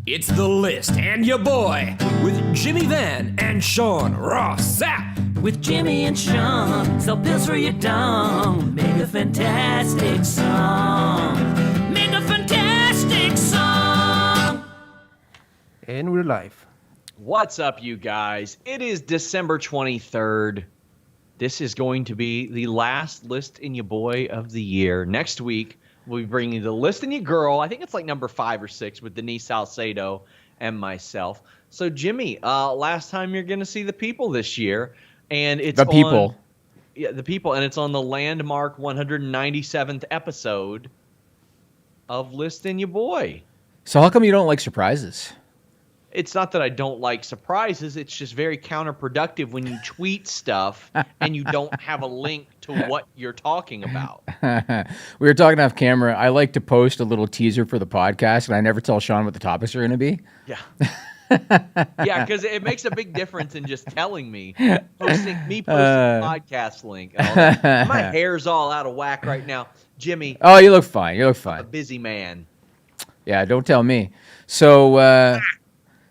It's The List and your boy with Jimmy Van and Sean Ross Sapp. With Jimmy and Sean, sell pills for your dong. Make a fantastic song. Make a fantastic song. And we're live. What's up, you guys? It is December 23rd. This is going to be the last List in Your Boy of the year. Next week, we'll be bringing you the List in Your Girl. I think it's like number 5 or 6 with Denise Salcedo and myself. So, Jimmy, last time you're going to see the people this year. And it's the people. Yeah, the people. And it's on the landmark 197th episode of List in Your Boy. So how come you don't like surprises? It's not that I don't like surprises. It's just very counterproductive when you tweet stuff and you don't have a link to what you're talking about. We were talking off camera. I like to post a little teaser for the podcast, and I never tell Sean what the topics are going to be. Yeah. Yeah, because it makes a big difference in just telling me. Posting podcast link. And all that. My hair's all out of whack right now. Jimmy. Oh, you look fine. You look fine. I'm a busy man. Yeah, don't tell me. So,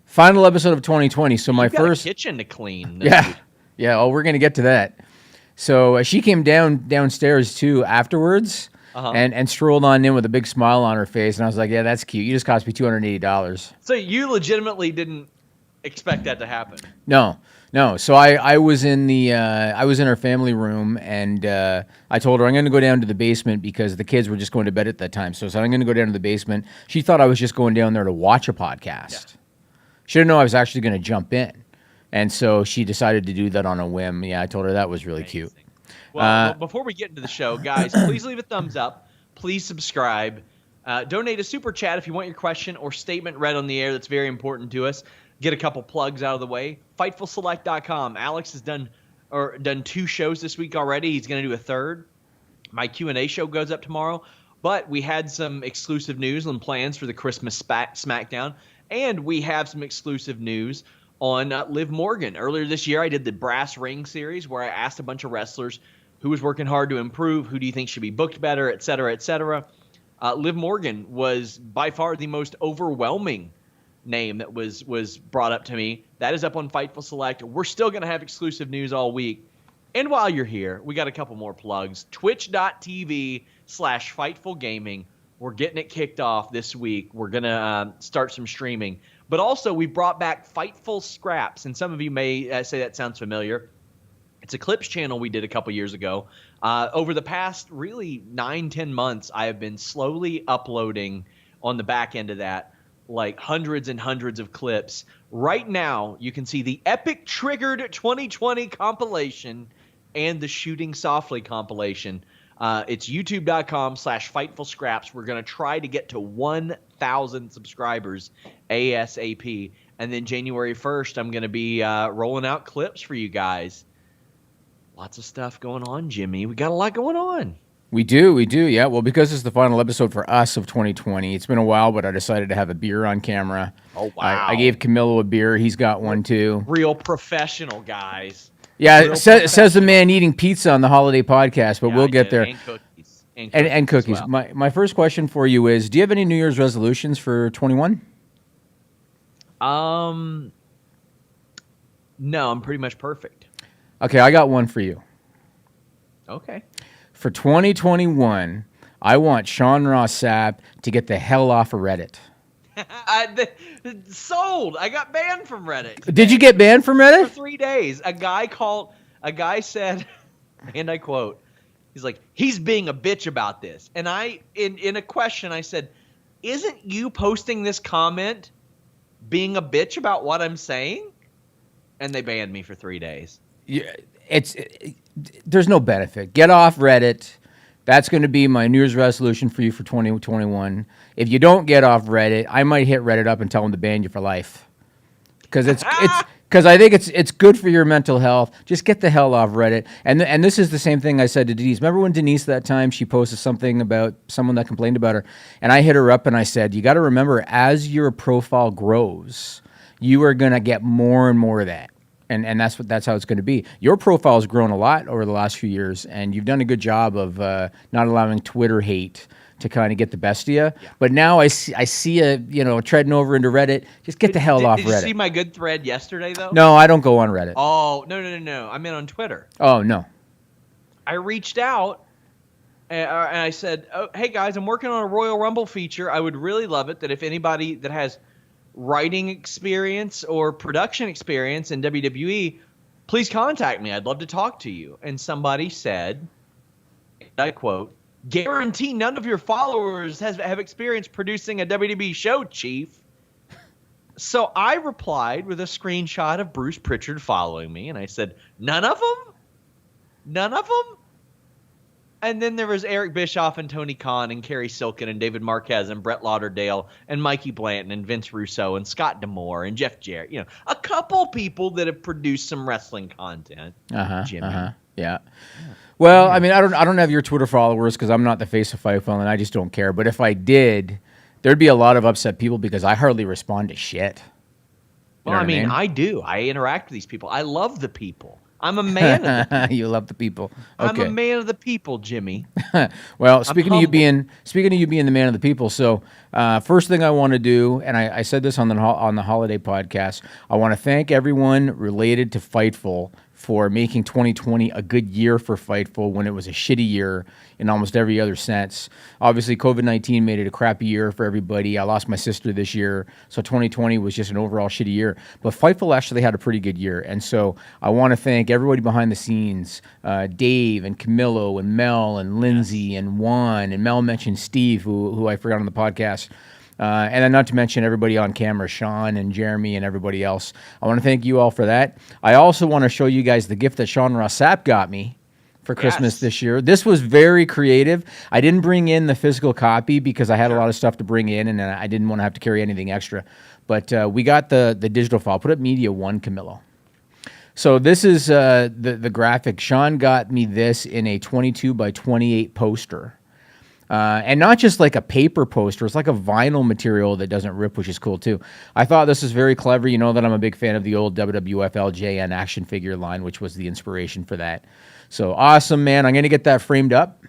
final episode of 2020. So my first kitchen to clean. Yeah. Oh, we're gonna get to that. So she came downstairs too afterwards, and strolled on in with a big smile on her face, and I was like, "Yeah, that's cute. You just cost me $280." So you legitimately didn't expect that to happen? No. So I was in her family room, and I told her I'm going to go down to the basement because the kids were just going to bed at that time. So I'm going to go down to the basement. She thought I was just going down there to watch a podcast. Yeah. She didn't know I was actually going to jump in. And so she decided to do that on a whim. Yeah, I told her that was really cute. Well, before we get into the show, guys, please leave a thumbs up. Please subscribe. Donate a super chat if you want your question or statement read on the air. That's very important to us. Get a couple plugs out of the way. Fightfulselect.com. Alex has done 2 shows this week already. He's going to do a third. My Q&A show goes up tomorrow. But we had some exclusive news and plans for the Christmas SmackDown. And we have some exclusive news on Liv Morgan. Earlier this year, I did the Brass Ring series where I asked a bunch of wrestlers who was working hard to improve, who do you think should be booked better, et cetera, et cetera. Liv Morgan was by far the most overwhelming name that was brought up to me. That is up on Fightful Select. We're still going to have exclusive news all week. And while you're here, we got a couple more plugs. Twitch.tv/Fightful Gaming. We're getting it kicked off this week. We're going to start some streaming. But also, we brought back Fightful Scraps. And some of you may say that sounds familiar. It's a clips channel we did a couple years ago. Over the past, really, 9-10 months, I have been slowly uploading on the back end of that, like hundreds and hundreds of clips. Right now, you can see the Epic Triggered 2020 compilation and the Shooting Softly compilation. It's youtube.com/Fightful Scraps. We're going to try to get to 1,000 subscribers ASAP. And then January 1st, I'm going to be rolling out clips for you guys. Lots of stuff going on, Jimmy. We got a lot going on. We do, yeah. Well, because it's the final episode for us of 2020, it's been a while, but I decided to have a beer on camera. Oh, wow. I gave Camilo a beer. He's got one, too. Real professional, guys. Yeah, says the man eating pizza on the holiday podcast, but we'll get there. And cookies. And cookies. Well. My first question for you is, do you have any New Year's resolutions for 21? No, I'm pretty much perfect. Okay, I got one for you. Okay. For 2021, I want Sean Ross Sapp to get the hell off of Reddit. Sold. I got banned from Reddit. Did you get banned from Reddit? For 3 days. A guy said, and I quote, he's like, he's being a bitch about this. And in a question, I said, isn't you posting this comment being a bitch about what I'm saying? And they banned me for 3 days. Yeah, there's no benefit. Get off Reddit. That's going to be my New Year's resolution for you for 2021. If you don't get off Reddit, I might hit Reddit up and tell them to ban you for life. Because I think it's good for your mental health. Just get the hell off Reddit. And this is the same thing I said to Denise. Remember when Denise that time she posted something about someone that complained about her, and I hit her up and I said, you got to remember, as your profile grows, you are going to get more and more of that. And that's how it's going to be. Your profile has grown a lot over the last few years, and you've done a good job of not allowing Twitter hate to kind of get the best of you. But now I see treading over into Reddit. Just get the hell off Reddit. Did you see my good thread yesterday, though? No, I don't go on Reddit. Oh, no. I meant on Twitter. Oh, no. I reached out and I said, hey, guys, I'm working on a Royal Rumble feature. I would really love it that if anybody that has writing experience or production experience in WWE, please contact me. I'd love to talk to you. And somebody said, and I quote, guarantee none of your followers have experience producing a WWE show, Chief. So I replied with a screenshot of Bruce Pritchard following me, and I said, none of them? None of them? And then there was Eric Bischoff and Tony Khan and Kerry Silkin and David Marquez and Brett Lauderdale and Mikey Blanton and Vince Russo and Scott D'Amore and Jeff Jarrett. You know, a couple people that have produced some wrestling content. Jimmy. Yeah. Well, I mean, I don't have your Twitter followers because I'm not the face of Fightful and I just don't care. But if I did, there'd be a lot of upset people because I hardly respond to shit. Well, I mean, I do. I interact with these people. I love the people. I'm a man of the people. You love the people. Okay. I'm a man of the people, Jimmy. Well, speaking of you being the man of the people, so first thing I want to do, and I said this on the holiday podcast, I want to thank everyone related to Fightful for making 2020 a good year for Fightful when it was a shitty year in almost every other sense. Obviously, COVID-19 made it a crappy year for everybody. I lost my sister this year, so 2020 was just an overall shitty year. But Fightful actually had a pretty good year, and so I want to thank everybody behind the scenes, Dave and Camilo and Mel and Lindsay and Juan, and Mel mentioned Steve, who I forgot on the podcast. And then not to mention everybody on camera, Sean and Jeremy and everybody else. I want to thank you all for that. I also want to show you guys the gift that Sean Ross Sapp got me for Christmas this year. This was very creative. I didn't bring in the physical copy because I had a lot of stuff to bring in and I didn't want to have to carry anything extra. But we got the digital file. Put up Media 1, Camilo. So this is the graphic. Sean got me this in a 22 by 28 poster. And not just like a paper poster, it's like a vinyl material that doesn't rip, which is cool too. I thought this was very clever. You know that I'm a big fan of the old WWF LJN action figure line, which was the inspiration for that. So awesome, man. I'm going to get that framed up.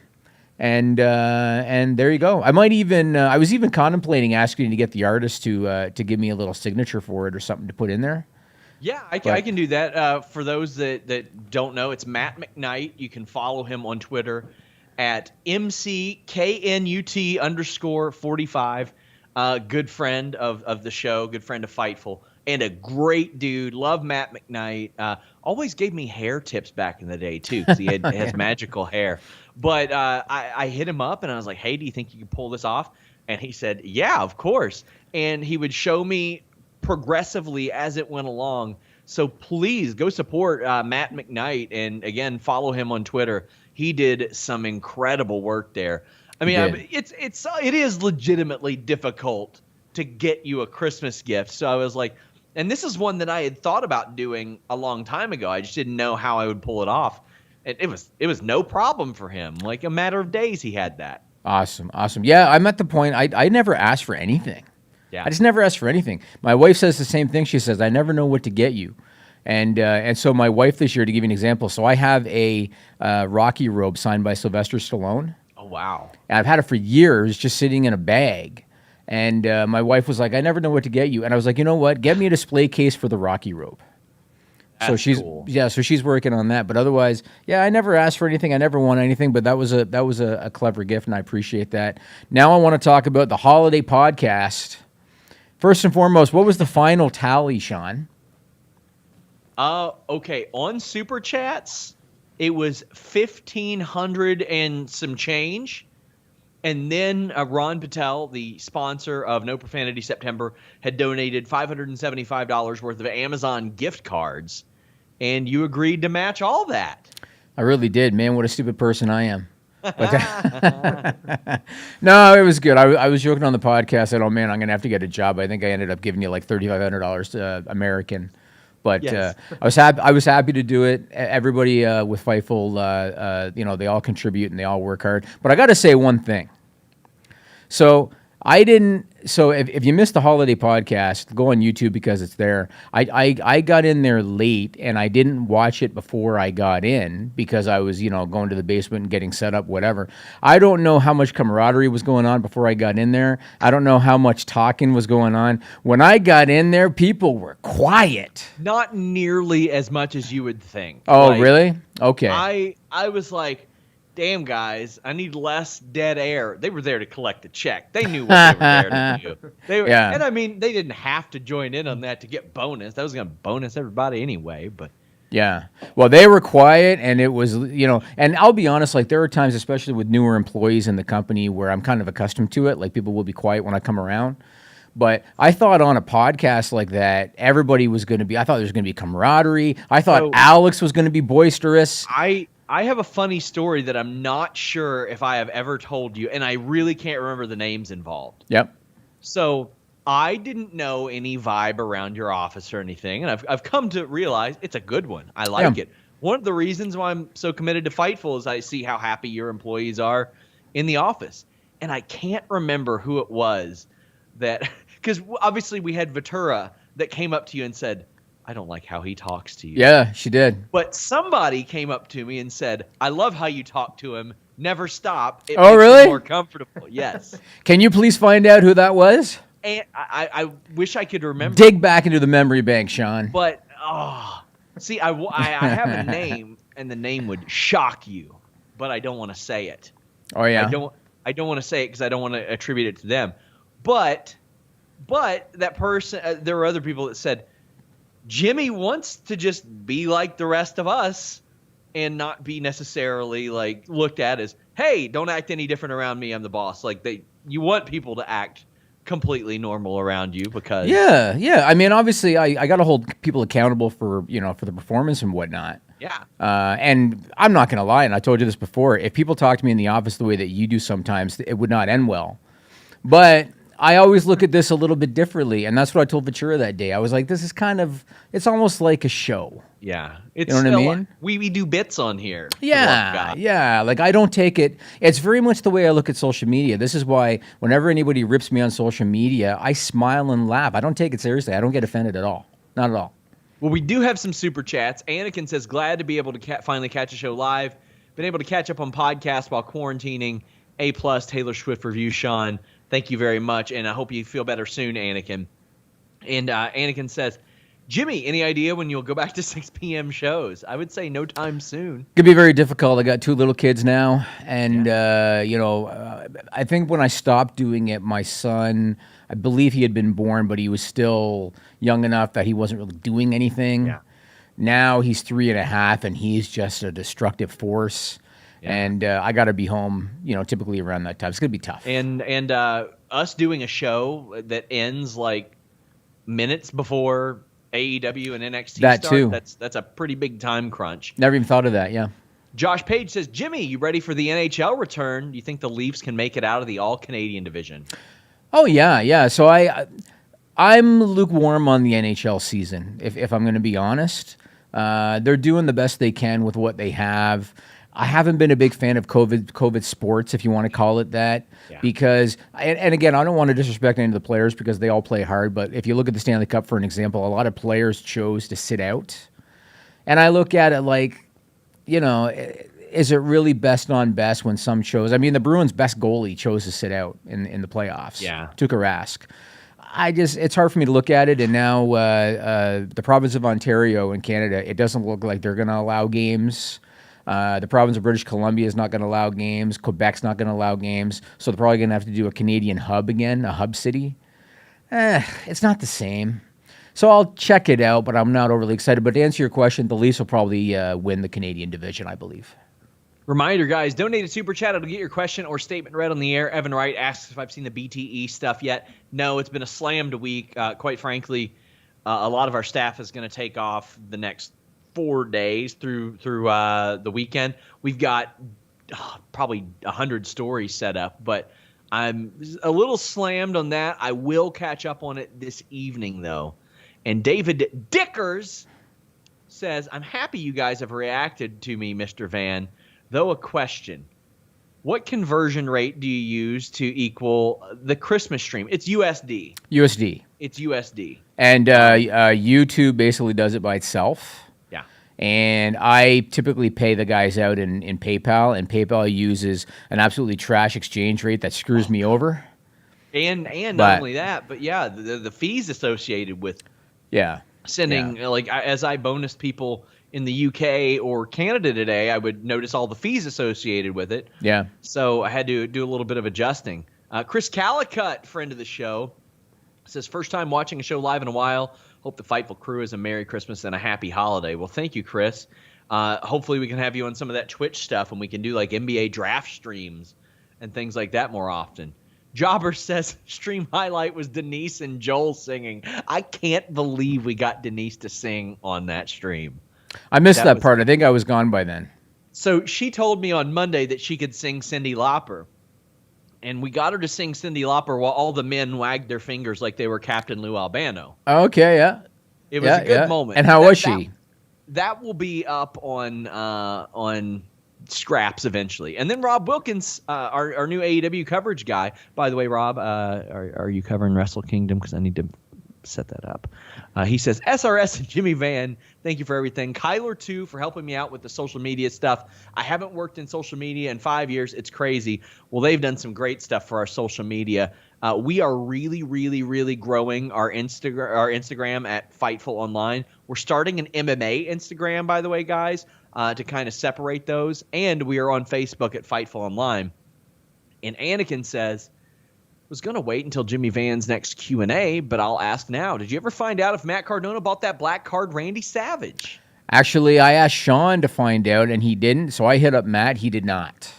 And there you go. I might even, I was even contemplating asking to get the artist to give me a little signature for it or something to put in there. Yeah, I can do that. For those that don't know, it's Matt McKnight. You can follow him on Twitter at MCKNUT_45. Good friend of the show, good friend of Fightful, and a great dude. Love Matt McKnight. Always gave me hair tips back in the day, too, because he has magical hair. But I hit him up, and I was like, hey, do you think you can pull this off? And he said, yeah, of course. And he would show me progressively as it went along. So please go support Matt McKnight, and, again, follow him on Twitter. He did some incredible work there. I mean, it is legitimately difficult to get you a Christmas gift. So I was like, and this is one that I had thought about doing a long time ago. I just didn't know how I would pull it off. It was no problem for him. Like a matter of days, he had that. Awesome. Yeah, I'm at the point, I never asked for anything. Yeah. I just never asked for anything. My wife says the same thing. She says, I never know what to get you. And so my wife this year, to give you an example, so I have a Rocky robe signed by Sylvester Stallone. Oh, wow. And I've had it for years, just sitting in a bag. And my wife was like, I never know what to get you. And I was like, you know what? Get me a display case for the Rocky robe. That's cool. So she's working on that. But otherwise, I never asked for anything. I never won anything. But that was a clever gift, and I appreciate that. Now I want to talk about the holiday podcast. First and foremost, what was the final tally, Sean? Okay. On Super Chats, it was 1,500 and some change. And then Ron Patel, the sponsor of No Profanity September, had donated $575 worth of Amazon gift cards. And you agreed to match all that. I really did. Man, what a stupid person I am. But no, it was good. I was joking on the podcast. I said, oh, man, I'm going to have to get a job. I think I ended up giving you like $3,500 American. But yes. I was happy to do it. Everybody with Fightful, they all contribute and they all work hard. But I got to say one thing. So I didn't. So if you missed the holiday podcast, go on YouTube because it's there. I got in there late and I didn't watch it before I got in because I was, going to the basement and getting set up, whatever. I don't know how much camaraderie was going on before I got in there. I don't know how much talking was going on. When I got in there, people were quiet. Not nearly as much as you would think. Oh, really? Okay. I was like, damn, guys, I need less dead air. They were there to collect a check. They knew what they were there to do. And I mean, they didn't have to join in on that to get bonus. That was going to bonus everybody anyway, but. Yeah. Well, they were quiet, and it was, and I'll be honest, like, there are times, especially with newer employees in the company, where I'm kind of accustomed to it. Like, people will be quiet when I come around. But I thought on a podcast like that, everybody was going to be, I thought there was going to be camaraderie. I thought Alex was going to be boisterous. I have a funny story that I'm not sure if I have ever told you, and I really can't remember the names involved. Yep. So I didn't know any vibe around your office or anything, and I've come to realize it's a good one. I like it. One of the reasons why I'm so committed to Fightful is I see how happy your employees are in the office. And I can't remember who it was that – because obviously we had Ventura that came up to you and said, I don't like how he talks to you. Yeah, she did. But somebody came up to me and said, I love how you talk to him. Never stop. It makes you more comfortable. Yes. Can you please find out who that was? And I wish I could remember. Dig back into the memory bank, Sean. But, see, I have a name, and the name would shock you, but I don't want to say it. Oh, yeah? I don't want to say it because I don't want to attribute it to them. But that person, there were other people that said, Jimmy wants to just be like the rest of us and not be necessarily like looked at as, hey, don't act any different around me. I'm the boss. Like you want people to act completely normal around you because yeah. I mean, obviously, I got to hold people accountable for for the performance and whatnot. Yeah. And I'm not going to lie, and I told you this before. If people talk to me in the office the way that you do sometimes, it would not end well. But I always look at this a little bit differently, and that's what I told Ventura that day. I was like, this is it's almost like a show. Yeah. You know what I mean? We do bits on here. Yeah. Like, I don't take it. It's very much the way I look at social media. This is why whenever anybody rips me on social media, I smile and laugh. I don't take it seriously. I don't get offended at all. Not at all. Well, we do have some super chats. Anakin says, glad to be able to finally catch a show live. Been able to catch up on podcasts while quarantining. A+ Taylor Swift review, Sean. Thank you very much, and I hope you feel better soon, Anakin. And Anakin says, Jimmy, any idea when you'll go back to 6 p.m. shows? I would say no time soon. Could be very difficult. I got 2 little kids now, and I think when I stopped doing it, my son, I believe he had been born, but he was still young enough that he wasn't really doing anything. Yeah. Now he's 3.5, and he's just a destructive force. Yeah. And I got to be home, typically around that time. It's going to be tough. And us doing a show that ends like minutes before AEW and NXT start, too. That's a pretty big time crunch. Never even thought of that, yeah. Josh Page says, Jimmy, you ready for the NHL return? Do you think the Leafs can make it out of the All-Canadian division? Oh, yeah. So I'm lukewarm on the NHL season, if I'm going to be honest. They're doing the best they can with what they have. I haven't been a big fan of COVID sports, if you want to call it that, because, and again, I don't want to disrespect any of the players because they all play hard, but if you look at the Stanley Cup, for an example, a lot of players chose to sit out. And I look at it like, is it really best on best when some chose? I mean, the Bruins' best goalie chose to sit out in the playoffs. Yeah. Tuukka Rask. It's hard for me to look at it, and now the province of Ontario in Canada, it doesn't look like they're going to allow games. The province of British Columbia is not going to allow games. Quebec's not going to allow games. So they're probably going to have to do a Canadian hub again, a hub city. It's not the same. So I'll check it out, but I'm not overly excited. But to answer your question, the Leafs will probably win the Canadian division, I believe. Reminder, guys, donate a super chat. It'll get your question or statement read on the air. Evan Wright asks if I've seen the BTE stuff yet. No, it's been a slammed week. Quite frankly, a lot of our staff is going to take off the next 4 days through the weekend. We've got probably 100 stories set up, but I'm a little slammed on that. I will catch up on it this evening, though. And David Dickers says, I'm happy you guys have reacted to me, Mr. Van. Though a question, What conversion rate do you use to equal the Christmas stream? It's USD. USD. It's USD. And YouTube basically does it by itself. Yeah. And I typically pay the guys out in PayPal, and PayPal uses an absolutely trash exchange rate that screws me over. And not only that, but yeah, the fees associated with sending, like, as I bonus people in the UK or Canada today, I would notice all the fees associated with it. Yeah. So I had to do a little bit of adjusting. Chris Calicut, friend of the show, says, first time watching a show live in a while. Hope the Fightful crew has a Merry Christmas and a Happy Holiday. Well, thank you, Chris. Hopefully we can have you on some of that Twitch stuff, and we can do like NBA draft streams and things like that more often. Jobber says stream highlight was Denise and Joel singing. I can't believe we got Denise to sing on that stream. I missed that part. I think I was gone by then. So she told me on Monday that she could sing Cyndi Lauper. And we got her to sing Cyndi Lauper while all the men wagged their fingers like they were Captain Lou Albano. Okay, yeah. It was a good moment. And how was she? That will be up on Scraps eventually. And then Rob Wilkins, our new AEW coverage guy. By the way, Rob, are you covering Wrestle Kingdom? Because I need to set that up. He says, SRS and Jimmy Van, thank you for everything. Kyler, too, for helping me out with the social media stuff. I haven't worked in social media in 5 years. It's crazy. Well, they've done some great stuff for our social media. We are really, really, really growing our Instagram at Fightful Online. We're starting an MMA Instagram, by the way, guys, to kind of separate those. And we are on Facebook at Fightful Online. And Anakin says, was going to wait until Jimmy Van's next Q&A, but I'll ask now. Did you ever find out if Matt Cardona bought that black card Randy Savage? Actually, I asked Sean to find out, and he didn't, so I hit up Matt. He did not.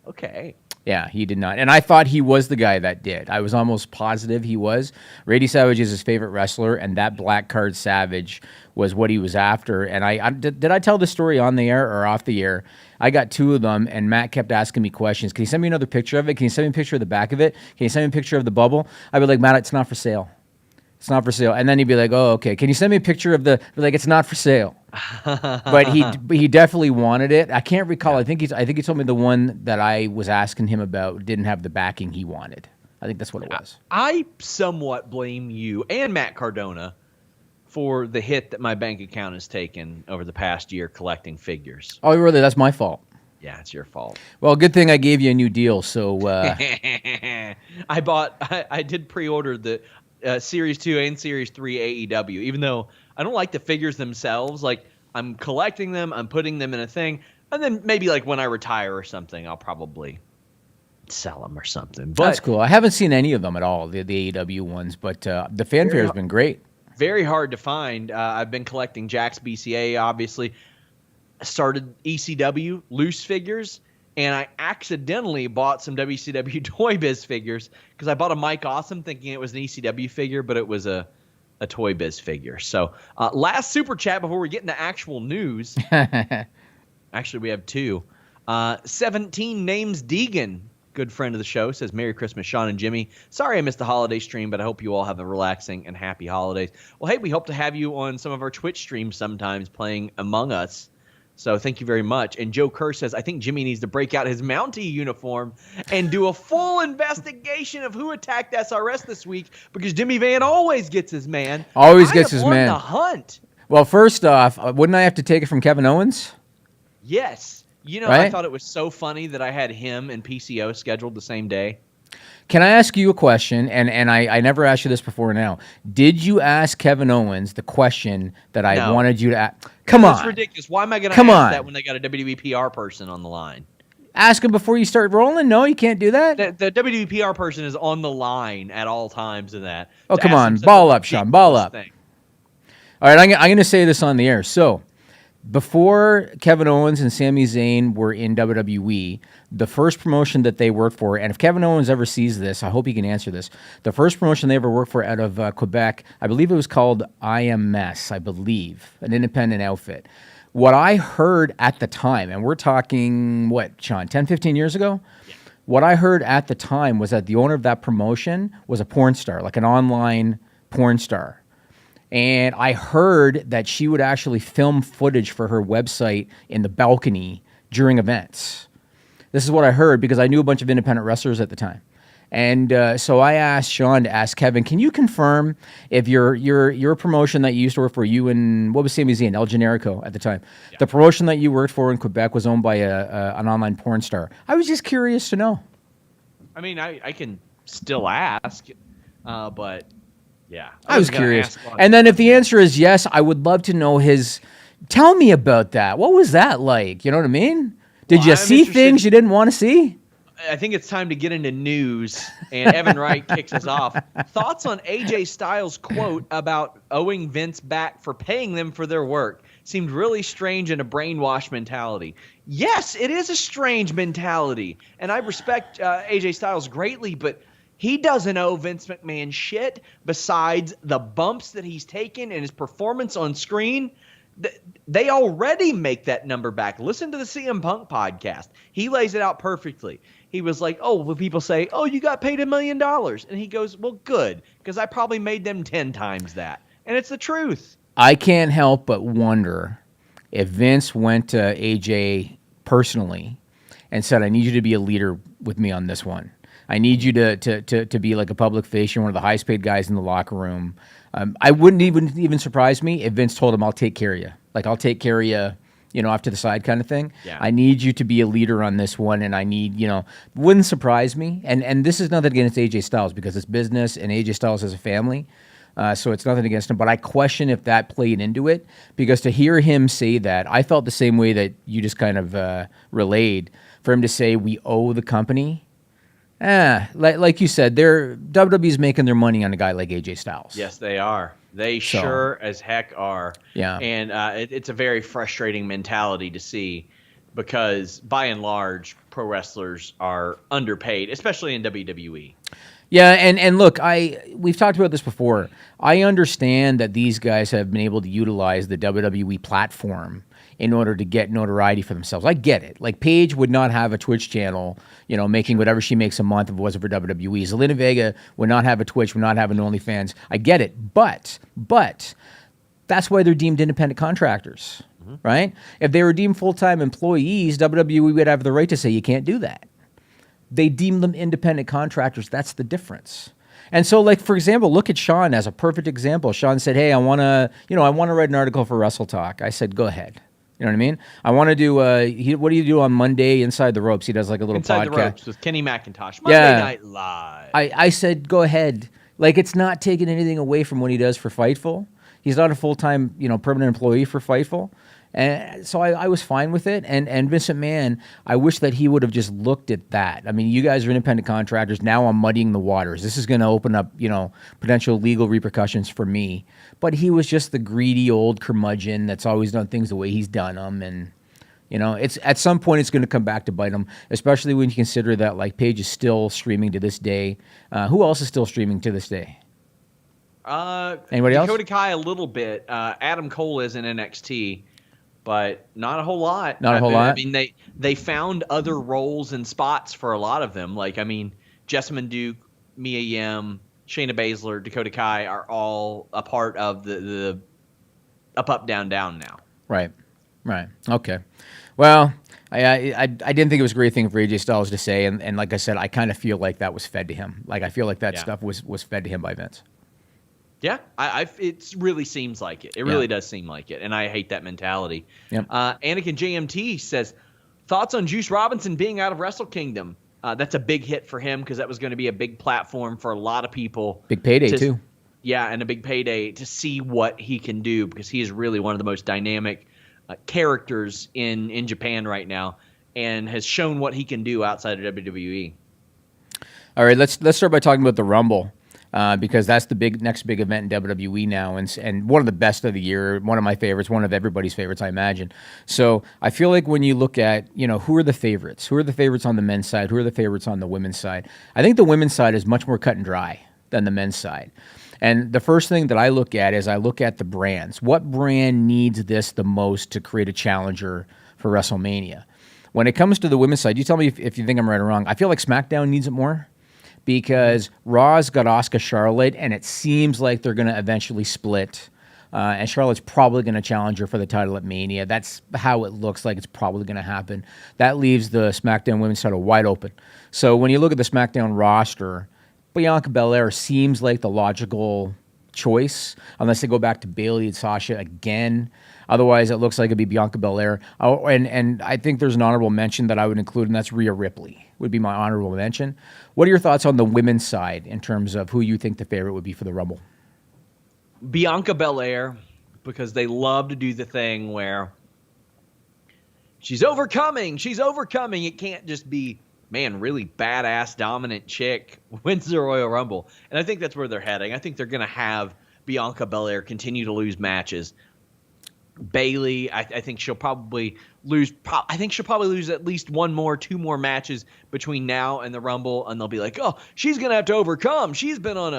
Okay. Yeah, he did not. And I thought he was the guy that did. I was almost positive he was. Randy Savage is his favorite wrestler, and that black card Savage was what he was after. And did I tell the story on the air or off the air? I got two of them, and Matt kept asking me questions. Can you send me another picture of it? Can you send me a picture of the back of it? Can you send me a picture of the bubble? I'd be like, Matt, it's not for sale. It's not for sale. And then he'd be like, oh, okay. Can you send me a picture of like, it's not for sale. But he definitely wanted it. I can't recall. I think he told me the one that I was asking him about didn't have the backing he wanted. I think that's what it was. I somewhat blame you and Matt Cardona for the hit that my bank account has taken over the past year collecting figures. Oh, really? That's my fault. Yeah, it's your fault. Well, good thing I gave you a new deal. So I did pre-order the Series 2 and Series 3 AEW, even though I don't like the figures themselves. Like, I'm collecting them, I'm putting them in a thing, and then maybe like when I retire or something, I'll probably sell them or something. But that's cool. I haven't seen any of them at all, the AEW ones, but the fanfare has been great. Very hard to find. I've been collecting Jack's BCA, obviously. Started ECW loose figures, and I accidentally bought some WCW Toy Biz figures because I bought a Mike Awesome thinking it was an ECW figure, but it was a Toy Biz figure. So last super chat before we get into actual news. Actually, we have two. 17 Names Deegan, good friend of the show, says, Merry Christmas, Sean and Jimmy. Sorry I missed the holiday stream, but I hope you all have a relaxing and happy holidays. Well, hey, we hope to have you on some of our Twitch streams sometimes playing Among Us. So thank you very much. And Joe Kerr says, I think Jimmy needs to break out his Mountie uniform and do a full investigation of who attacked SRS this week, because Jimmy Van always gets his man. Always gets his man. On the hunt. Well, first off, wouldn't I have to take it from Kevin Owens? Yes. You know, right? I thought it was so funny that I had him and PCO scheduled the same day. Can I ask you a question? And I never asked you this before now. Did you ask Kevin Owens the question that I wanted you to ask? Come on. That's ridiculous. Why am I going to ask that when they got a WWE PR person on the line? Ask him before you start rolling? No, you can't do that? The WWE PR person is on the line at all times in that. Oh, come on. Ball up, Sean. Ball up. All right, I'm going to say this on the air. So, before Kevin Owens and Sami Zayn were in WWE, the first promotion that they worked for, and if Kevin Owens ever sees this, I hope he can answer this. The first promotion they ever worked for out of Quebec, I believe it was called IMS, an independent outfit. What I heard at the time, and we're talking, what, Sean, 10, 15 years ago? Yeah. What I heard at the time was that the owner of that promotion was a porn star, like an online porn star. And I heard that she would actually film footage for her website in the balcony during events. This is what I heard because I knew a bunch of independent wrestlers at the time. And so I asked Sean to ask Kevin, can you confirm if your promotion that you used to work for, you and what was Sami Zayn, El Generico at the time, the promotion that you worked for in Quebec was owned by an online porn star? I was just curious to know. I mean, I can still ask, but yeah. I was curious. And then if the answer is yes, I would love to know his. Tell me about that. What was that like? You know what I mean? Did you see things you didn't want to see? I think it's time to get into news, and Evan Wright kicks us off. Thoughts on AJ Styles' quote about owing Vince back for paying them for their work seemed really strange and a brainwash mentality. Yes, it is a strange mentality, and I respect AJ Styles greatly, but he doesn't owe Vince McMahon shit besides the bumps that he's taken and his performance on screen. They already make that number back. Listen to the CM Punk podcast. He lays it out perfectly. He was like, oh, when people say, oh, you got paid $1 million. And he goes, well, good, because I probably made them 10 times that. And it's the truth. I can't help but wonder if Vince went to AJ personally and said, I need you to be a leader with me on this one. I need you to be like a public face. You're one of the highest paid guys in the locker room. I wouldn't even surprise me if Vince told him, I'll take care of you. Like, I'll take care of you, off to the side kind of thing. Yeah. I need you to be a leader on this one, and I need, wouldn't surprise me. And this is nothing against AJ Styles because it's business, and AJ Styles has a family. So it's nothing against him. But I question if that played into it, because to hear him say that, I felt the same way that you just kind of relayed. For him to say, we owe the company. Like you said, WWE's making their money on a guy like AJ Styles. Yes, they are. They sure as heck are. Yeah. And it's a very frustrating mentality to see because, by and large, pro wrestlers are underpaid, especially in WWE. Yeah, and look, we've talked about this before. I understand that these guys have been able to utilize the WWE platform in order to get notoriety for themselves. I get it. Like, Paige would not have a Twitch channel, making whatever she makes a month if it wasn't for WWE. Zelina Vega would not have a Twitch, would not have an OnlyFans. I get it. But that's why they're deemed independent contractors, right? If they were deemed full-time employees, WWE would have the right to say you can't do that. They deem them independent contractors. That's the difference. And so, like, for example, look at Sean as a perfect example. Sean said, hey, I want to write an article for Wrestle Talk. I said, go ahead. You know what I mean? I want to do, what do you do on Monday, Inside the Ropes? He does like a little podcast. Inside the Ropes with Kenny McIntosh. Monday Night Live. I said, go ahead. Like, it's not taking anything away from what he does for Fightful. He's not a full-time, permanent employee for Fightful. And so I was fine with it. And Vince McMahon, I wish that he would have just looked at that. I mean, you guys are independent contractors. Now I'm muddying the waters. This is going to open up, potential legal repercussions for me. But he was just the greedy old curmudgeon that's always done things the way he's done them. And, it's at some point it's going to come back to bite him, especially when you consider that, like, Paige is still streaming to this day. Who else is still streaming to this day? Anybody else? Dakota Kai a little bit. Adam Cole is in NXT. But not a whole lot. Not a whole lot? I mean, they found other roles and spots for a lot of them. Like, I mean, Jessamine Duke, Mia Yim, Shayna Baszler, Dakota Kai are all a part of the up, down, down now. Right. Okay. Well, I didn't think it was a great thing for AJ Styles to say. And like I said, I kind of feel like that was fed to him. Like, I feel like that stuff was fed to him by Vince. Yeah, it really seems like it. It really does seem like it, and I hate that mentality. Yep. Anakin JMT says, thoughts on Juice Robinson being out of Wrestle Kingdom? That's a big hit for him because that was going to be a big platform for a lot of people. Big payday, too. Yeah, and a big payday to see what he can do because he is really one of the most dynamic characters in Japan right now and has shown what he can do outside of WWE. All right, let's start by talking about the Rumble. Because that's the next big event in WWE now, and one of the best of the year, one of my favorites, one of everybody's favorites, I imagine. So I feel like when you look at, who are the favorites? Who are the favorites on the men's side? Who are the favorites on the women's side? I think the women's side is much more cut and dry than the men's side. And the first thing that I look at is I look at the brands. What brand needs this the most to create a challenger for WrestleMania? When it comes to the women's side, you tell me if you think I'm right or wrong. I feel like SmackDown needs it more. Because Raw's got Asuka Charlotte, and it seems like they're going to eventually split. and Charlotte's probably going to challenge her for the title at Mania. That's how it looks like it's probably going to happen. That leaves the SmackDown Women's title wide open. So when you look at the SmackDown roster, Bianca Belair seems like the logical choice, unless they go back to Bayley and Sasha again. Otherwise, it looks like it'd be Bianca Belair. Oh, and I think there's an honorable mention that I would include, and that's Rhea Ripley would be my honorable mention. What are your thoughts on the women's side in terms of who you think the favorite would be for the Rumble? Bianca Belair, because they love to do the thing where she's overcoming. It can't just be, man, really badass, dominant chick wins the Royal Rumble. And I think that's where they're heading. I think they're going to have Bianca Belair continue to lose matches. Bayley, I think she'll probably lose. I think she'll probably lose at least two more matches between now and the Rumble, and they'll be like, "Oh, she's gonna have to overcome. She's been on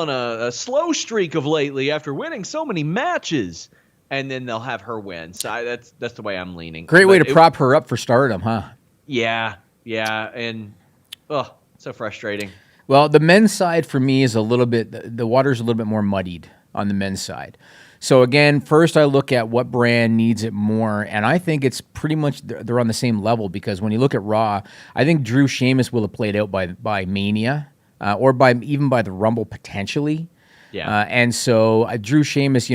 a slow streak of lately after winning so many matches." And then they'll have her win. So that's the way I'm leaning. Great way to prop her up for Stardom, huh? Yeah, and so frustrating. Well, the men's side for me is a little bit. The water's a little bit more muddied on the men's side. So again, first I look at what brand needs it more, and I think it's pretty much they're on the same level, because when you look at Raw, I think Drew Sheamus will have played out by Mania, or even by the Rumble potentially. Yeah. And so Drew Sheamus,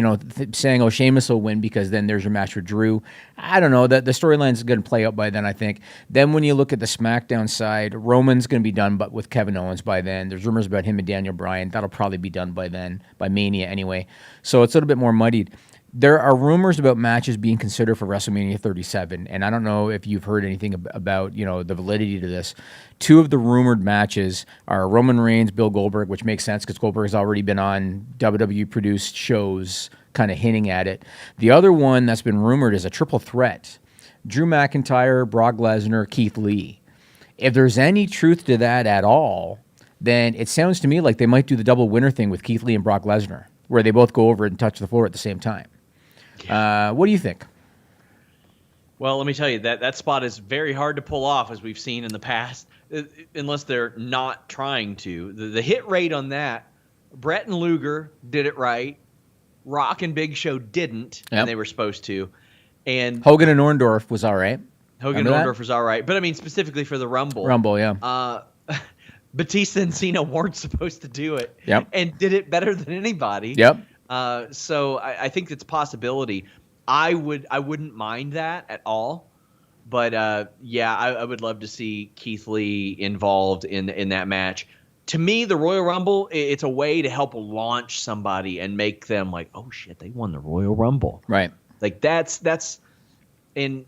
saying, "Oh, Sheamus will win because then there's your match with Drew." I don't know. The storyline's going to play out by then, I think. Then when you look at the SmackDown side, Roman's going to be done, but with Kevin Owens by then. There's rumors about him and Daniel Bryan. That'll probably be done by then, by Mania anyway. So it's a little bit more muddied. There are rumors about matches being considered for WrestleMania 37, and I don't know if you've heard anything about the validity to this. Two of the rumored matches are Roman Reigns, Bill Goldberg, which makes sense because Goldberg has already been on WWE-produced shows kind of hinting at it. The other one that's been rumored is a triple threat: Drew McIntyre, Brock Lesnar, Keith Lee. If there's any truth to that at all, then it sounds to me like they might do the double winner thing with Keith Lee and Brock Lesnar, where they both go over and touch the floor at the same time. What do you think? Well, let me tell you, that spot is very hard to pull off, as we've seen in the past, unless they're not trying to. The hit rate on that, Brett and Luger did it right. Rock and Big Show didn't, and they were supposed to. And Hogan and Orndorff was all right. Hogan and Orndorff was all right. But, I mean, specifically for the Rumble. Yeah. Batista and Cena weren't supposed to do it. Yep. And did it better than anybody. Yep. So I think it's a possibility. I wouldn't mind that at all. But I would love to see Keith Lee involved in that match. To me, the Royal Rumble, it's a way to help launch somebody and make them like, oh shit, they won the Royal Rumble. Right. Like that's and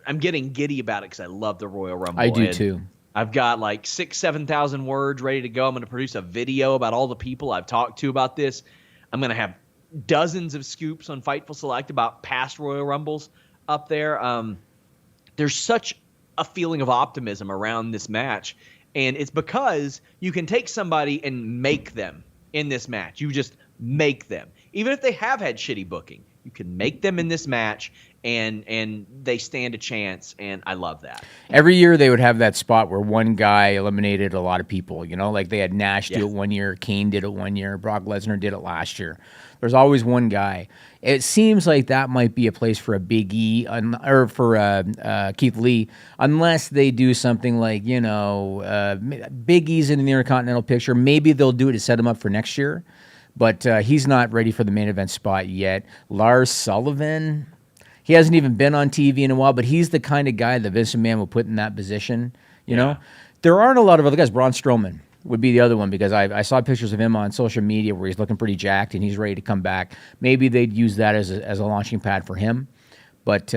I'm getting giddy about it because I love the Royal Rumble. I do too. I've got like 6,000-7,000 words ready to go. I'm going to produce a video about all the people I've talked to about this. I'm going to have dozens of scoops on Fightful Select about past Royal Rumbles up there. There's such a feeling of optimism around this match, and it's because you can take somebody and make them in this match. You just make them. Even if they have had shitty booking, you can make them in this match, and they stand a chance, and I love that. Every year they would have that spot where one guy eliminated a lot of people, like they had Nash do it one year, Kane did it one year, Brock Lesnar did it last year. There's always one guy. It seems like that might be a place for a Big E or for Keith Lee, unless they do something like, Big E's in the Intercontinental picture. Maybe they'll do it to set him up for next year, but he's not ready for the main event spot yet. Lars Sullivan, he hasn't even been on TV in a while, but he's the kind of guy that Vince McMahon will put in that position. There aren't a lot of other guys. Braun Strowman would be the other one, because I saw pictures of him on social media where he's looking pretty jacked and he's ready to come back. Maybe they'd use that as a launching pad for him. But,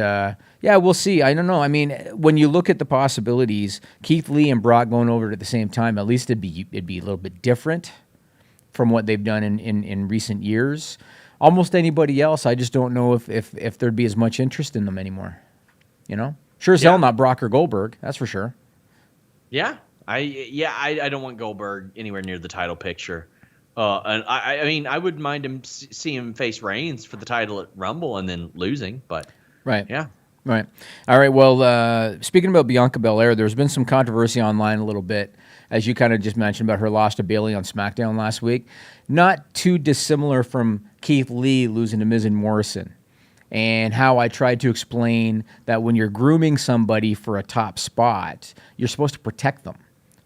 we'll see. I don't know. I mean, when you look at the possibilities, Keith Lee and Brock going over at the same time, at least it'd be a little bit different from what they've done in recent years. Almost anybody else, I just don't know if there'd be as much interest in them anymore. Sure as hell not Brock or Goldberg, that's for sure. Yeah. I don't want Goldberg anywhere near the title picture. And I mean, I wouldn't mind him see him face Reigns for the title at Rumble and then losing, but right. Yeah. Right. All right. Well, speaking about Bianca Belair, there's been some controversy online a little bit as you kind of just mentioned about her loss to Bayley on SmackDown last week, not too dissimilar from Keith Lee losing to Miz and Morrison. And how I tried to explain that when you're grooming somebody for a top spot, you're supposed to protect them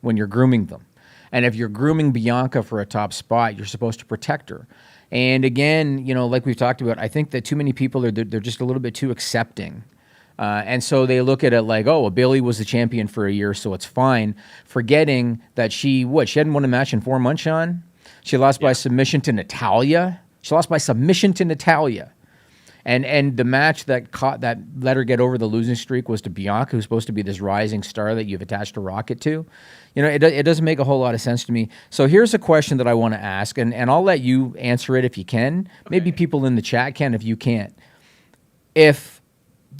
when you're grooming them. And if you're grooming Bianca for a top spot, you're supposed to protect her. And again, like we've talked about, I think that too many people they're just a little bit too accepting. And so they look at it like, oh, well, Bayley was the champion for a year, so it's fine. Forgetting that she hadn't won a match in 4 months, Sean? She lost by submission to Natalya. And the match that let her get over the losing streak was to Bianca, who's supposed to be this rising star that you've attached a rocket to. It doesn't make a whole lot of sense to me. So here's a question that I want to ask, and I'll let you answer it if you can. Okay. Maybe people in the chat can if you can't. If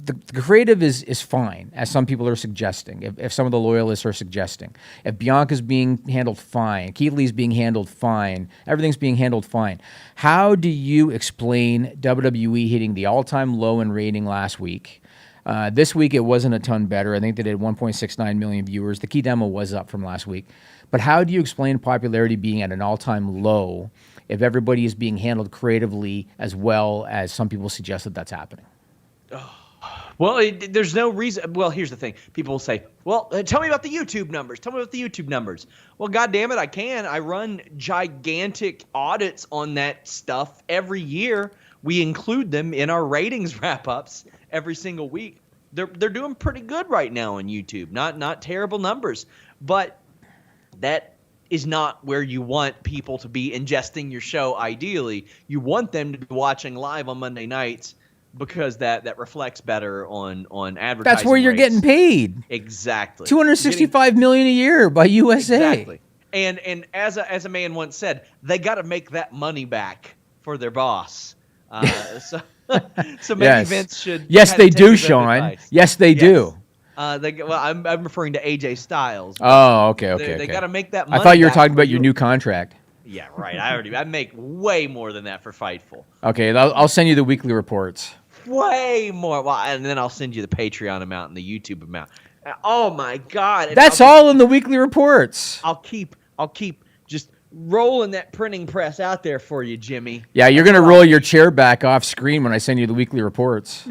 the creative is fine, as some people are suggesting, if some of the loyalists are suggesting, if Bianca's being handled fine, Keith Lee's being handled fine, everything's being handled fine, how do you explain WWE hitting the all-time low in rating last week? This week it wasn't a ton better. I think they did 1.69 million viewers. The key demo was up from last week. But how do you explain popularity being at an all-time low if everybody is being handled creatively as well as some people suggest that that's happening? Well, there's no reason. Well, here's the thing. People will say, well, tell me about the YouTube numbers. Well, God damn it, I can. I run gigantic audits on that stuff every year. We include them in our ratings wrap-ups every single week. They're doing pretty good right now on YouTube. Not terrible numbers. But that is not where you want people to be ingesting your show ideally. You want them to be watching live on Monday nights, because that reflects better on advertising. That's where you're getting paid. Exactly. $265 million a year by USA. Exactly. And as a man once said, they got to make that money back for their boss. So maybe Vince should. Yes, they do, Sean. Yes, they do. I'm referring to AJ Styles. Oh, okay. They got to make that money. I thought you were talking about your new contract. Yeah, right. I make way more than that for Fightful. Okay, I'll send you the weekly reports. Way more. Well, and then I'll send you the Patreon amount and the YouTube amount. Oh my God! And that's all in the weekly reports. I'll keep just rolling that printing press out there for you, Jimmy. Yeah, you're gonna roll your chair back off screen when I send you the weekly reports.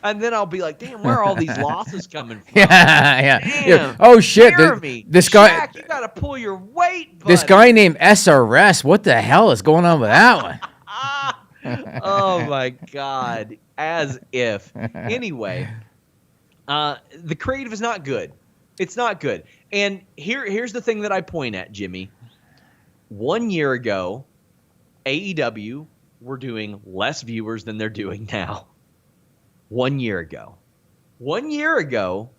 And then I'll be like, damn, where are all these losses coming from? Yeah. Damn. Oh shit! This guy, Shaq, you gotta pull your weight. Buddy. This guy named SRS. What the hell is going on with that one? Oh my God! As if. Anyway, the creative is not good. It's not good. And here's the thing that I point at, Jimmy. 1 year ago, AEW were doing less viewers than they're doing now. 1 year ago. 1 year ago,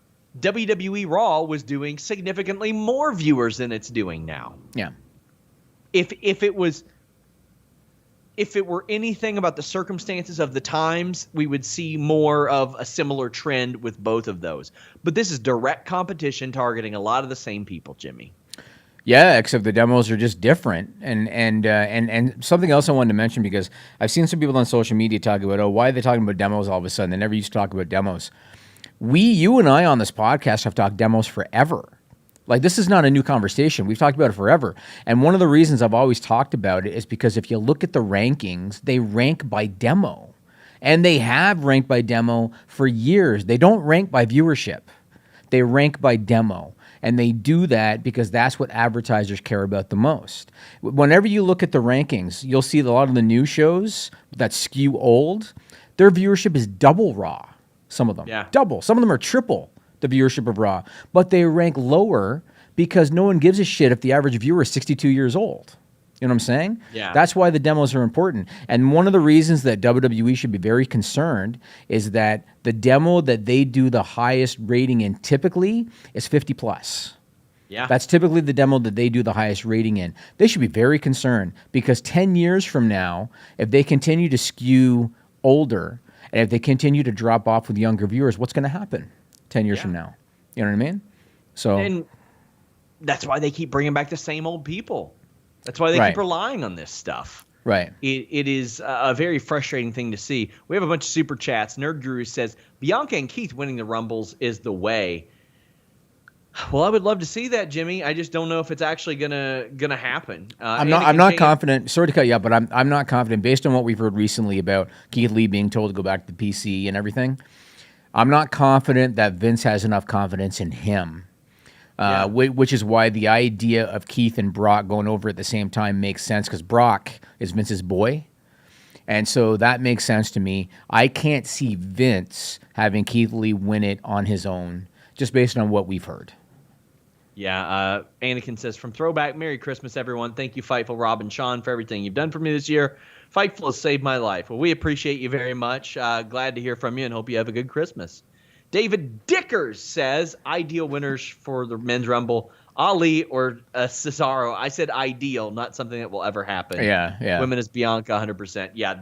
WWE Raw was doing significantly more viewers than it's doing now. Yeah. If it were anything about the circumstances of the times, we would see more of a similar trend with both of those. But this is direct competition targeting a lot of the same people, Jimmy. Yeah, except the demos are just different. And something else I wanted to mention, because I've seen some people on social media talk about, why are they talking about demos all of a sudden? They never used to talk about demos. You and I on this podcast have talked demos forever. Like, this is not a new conversation. We've talked about it forever. And one of the reasons I've always talked about it is because if you look at the rankings, they rank by demo. And they have ranked by demo for years. They don't rank by viewership. They rank by demo. And they do that because that's what advertisers care about the most. Whenever you look at the rankings, you'll see that a lot of the new shows that skew old, their viewership is double Raw. Some of them. Yeah. Double. Some of them are triple the viewership of Raw. But they rank lower because no one gives a shit if the average viewer is 62 years old. You know what I'm saying? Yeah. That's why the demos are important. And one of the reasons that WWE should be very concerned is that the demo that they do the highest rating in typically is 50 plus. Yeah. That's typically the demo that they do the highest rating in. They should be very concerned because 10 years from now, if they continue to skew older and if they continue to drop off with younger viewers, what's going to happen 10 years from now? You know what I mean? So, and that's why they keep bringing back the same old people. That's why they keep relying on this stuff. Right. It is a very frustrating thing to see. We have a bunch of super chats. Nerd Guru says, Bianca and Keith winning the Rumbles is the way. Well, I would love to see that, Jimmy. I just don't know if it's actually gonna happen. I'm not confident. Sorry to cut you up, but I'm not confident based on what we've heard recently about Keith Lee being told to go back to the PC and everything. I'm not confident that Vince has enough confidence in him, which is why the idea of Keith and Brock going over at the same time makes sense because Brock is Vince's boy. And so that makes sense to me. I can't see Vince having Keith Lee win it on his own, just based on what we've heard. Yeah, Anakin says, from Throwback, Merry Christmas, everyone. Thank you, Fightful, Rob, and Sean, for everything you've done for me this year. Fightful has saved my life. Well, we appreciate you very much. Glad to hear from you and hope you have a good Christmas. David Dickers says, ideal winners for the Men's Rumble, Ali or Cesaro. I said ideal, not something that will ever happen. Yeah. Women is Bianca, 100%. Yeah,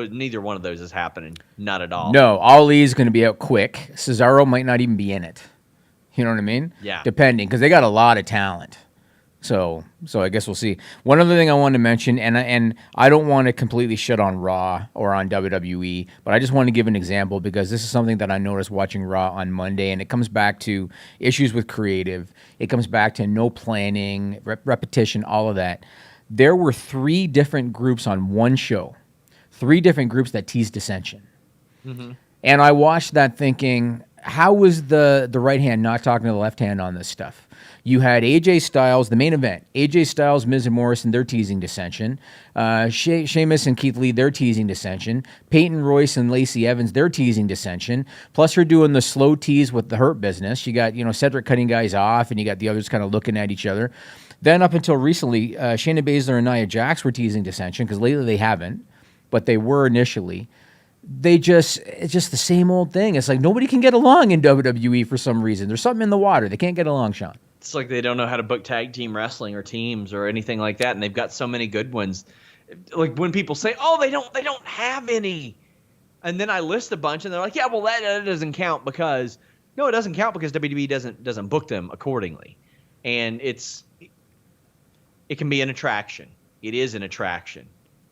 neither one of those is happening. Not at all. No, Ali's going to be out quick. Cesaro might not even be in it. You know what I mean? Yeah. Depending, because they got a lot of talent. So I guess we'll see. One other thing I wanted to mention, and I don't want to completely shit on Raw or on WWE, but I just want to give an example because this is something that I noticed watching Raw on Monday, and it comes back to issues with creative. It comes back to no planning, repetition, all of that. There were 3 different groups on one show, 3 different groups that teased dissension. Mm-hmm. And I watched that thinking, how was the right hand not talking to the left hand on this stuff? You had AJ Styles, the main event. AJ Styles, Miz and Morrison, they're teasing dissension. Sheamus and Keith Lee, they're teasing dissension. Peyton Royce and Lacey Evans, they're teasing dissension. Plus, you're doing the slow tease with the Hurt Business. You got, Cedric cutting guys off, and you got the others kind of looking at each other. Then up until recently, Shayna Baszler and Nia Jax were teasing dissension because lately they haven't, but they were initially. It's just the same old thing. It's like nobody can get along in WWE for some reason. There's something in the water. They can't get along, Sean. It's like they don't know how to book tag team wrestling or teams or anything like that, and they've got so many good ones. Like when people say, "Oh, they don't have any," and then I list a bunch, and they're like, "Yeah, well that doesn't count because no, it doesn't count because WWE doesn't book them accordingly," and it can be an attraction. It is an attraction.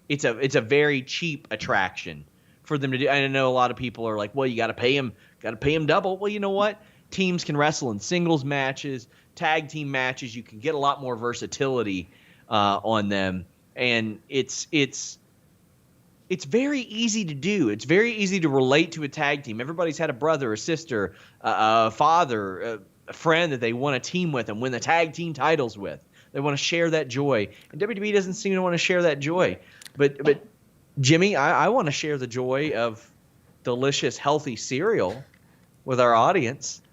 It's a very cheap attraction for them to do. I know a lot of people are like, "Well, you got to pay them double." Well, you know what? Teams can wrestle in singles matches, tag team matches. You can get a lot more versatility on them, and it's very easy to do. It's very easy to relate to a tag team. Everybody's had a brother, a sister, a father, a friend that they want to team with and win the tag team titles with. They want to share that joy, and WWE doesn't seem to want to share that joy. But Jimmy, I want to share the joy of delicious, healthy cereal with our audience.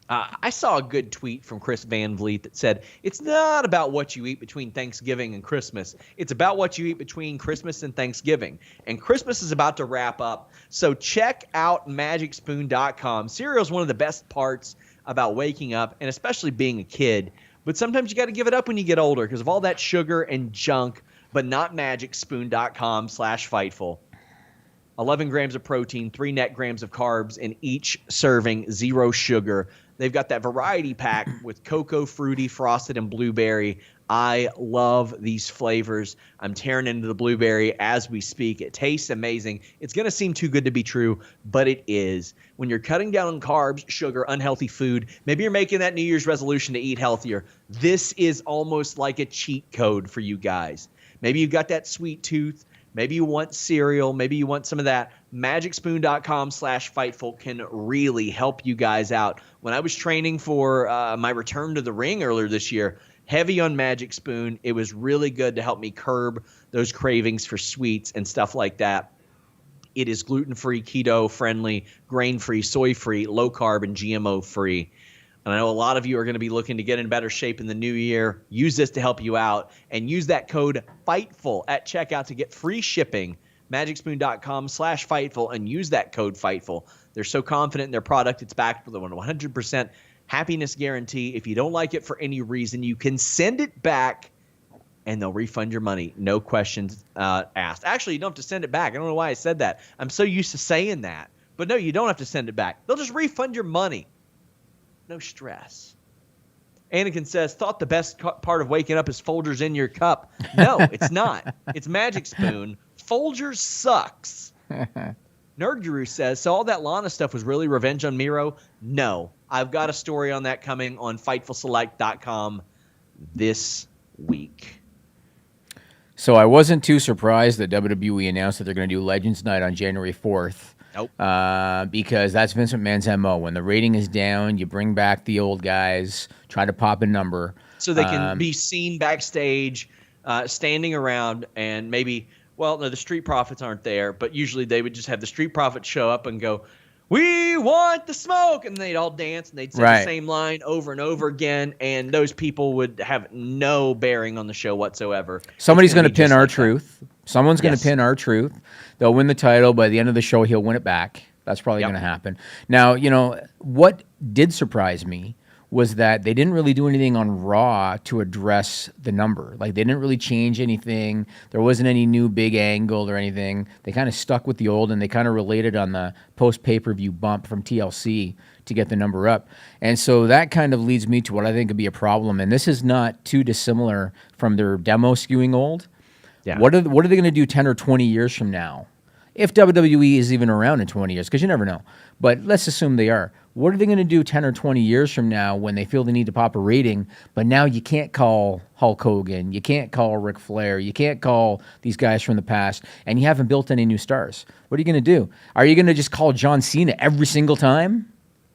I saw a good tweet from Chris Van Vliet that said, it's not about what you eat between Thanksgiving and Christmas. It's about what you eat between Christmas and Thanksgiving. And Christmas is about to wrap up. So check out MagicSpoon.com. Cereal is one of the best parts about waking up, and especially being a kid. But sometimes you got to give it up when you get older because of all that sugar and junk, but not MagicSpoon.com/Fightful. 11 grams of protein, 3 net grams of carbs in each serving, 0 sugar. They've got that variety pack with cocoa, fruity, frosted, and blueberry. I love these flavors. I'm tearing into the blueberry as we speak. It tastes amazing. It's going to seem too good to be true, but it is. When you're cutting down on carbs, sugar, unhealthy food, maybe you're making that New Year's resolution to eat healthier. This is almost like a cheat code for you guys. Maybe you've got that sweet tooth. Maybe you want cereal. Maybe you want some of that. MagicSpoon.com/Fightful can really help you guys out. When I was training for my return to the ring earlier this year, heavy on Magic Spoon, it was really good to help me curb those cravings for sweets and stuff like that. It is gluten-free, keto-friendly, grain-free, soy-free, low-carb, and GMO-free. And I know a lot of you are going to be looking to get in better shape in the new year. Use this to help you out. And use that code FIGHTFUL at checkout to get free shipping. MagicSpoon.com/Fightful and use that code FIGHTFUL. They're so confident in their product, it's backed with a 100% happiness guarantee. If you don't like it for any reason, you can send it back and they'll refund your money. No questions asked. Actually, you don't have to send it back. I don't know why I said that. I'm so used to saying that. But no, you don't have to send it back. They'll just refund your money. No stress. Anakin says, thought the best part of waking up is Folgers in your cup. No, it's not. It's Magic Spoon. Folgers sucks. Nerd Guru says, so all that Lana stuff was really revenge on Miro? No. I've got a story on that coming on FightfulSelect.com this week. So I wasn't too surprised that WWE announced that they're going to do Legends Night on January 4th. Nope. Because that's Vince McMahon's MO. When the rating is down, you bring back the old guys, try to pop a number. So they can be seen backstage, standing around, and maybe, well, no, the Street Profits aren't there, but usually they would just have the Street Profits show up and go, "We want the smoke," and they'd all dance, and they'd say the same line over and over again, and those people would have no bearing on the show whatsoever. Somebody's going to pin R-Truth. Someone's going to pin R-Truth. They'll win the title. By the end of the show, he'll win it back. That's probably going to happen. Now, what did surprise me was that they didn't really do anything on Raw to address the number. Like, they didn't really change anything. There wasn't any new big angle or anything. They kind of stuck with the old, and they kind of related on the post-pay-per-view bump from TLC to get the number up. And so that kind of leads me to what I think could be a problem. And this is not too dissimilar from their demo skewing old. Yeah. What are they going to do 10 or 20 years from now? If WWE is even around in 20 years, because you never know. But let's assume they are. What are they going to do 10 or 20 years from now when they feel they need to pop a rating, but now you can't call Hulk Hogan, you can't call Ric Flair, you can't call these guys from the past, and you haven't built any new stars? What are you going to do? Are you going to just call John Cena every single time?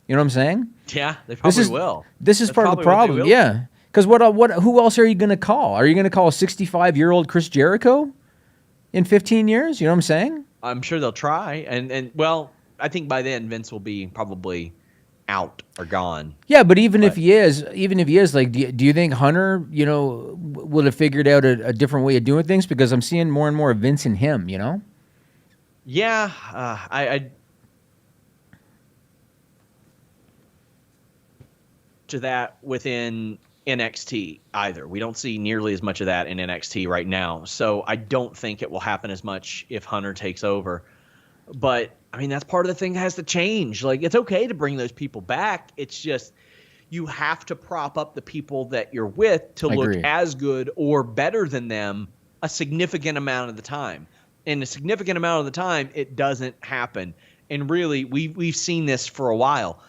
You know what I'm saying? Yeah, they probably will. This is part of the problem, yeah. Because who else are you going to call? Are you going to call a 65-year-old Chris Jericho in 15 years? You know what I'm saying? I'm sure they'll try, and well, I think by then Vince will be probably out or gone. Yeah, but even if he is, like, do you think Hunter, would have figured out a different way of doing things? Because I'm seeing more and more of Vince in him, Yeah, I to that within NXT either. We don't see nearly as much of that in NXT right now. So I don't think it will happen as much if Hunter takes over. But, I mean, that's part of the thing that has to change. Like, it's okay to bring those people back. It's just you have to prop up the people that you're with to look as good or better than them a significant amount of the time. And a significant amount of the time, it doesn't happen. And really, we've seen this for a while.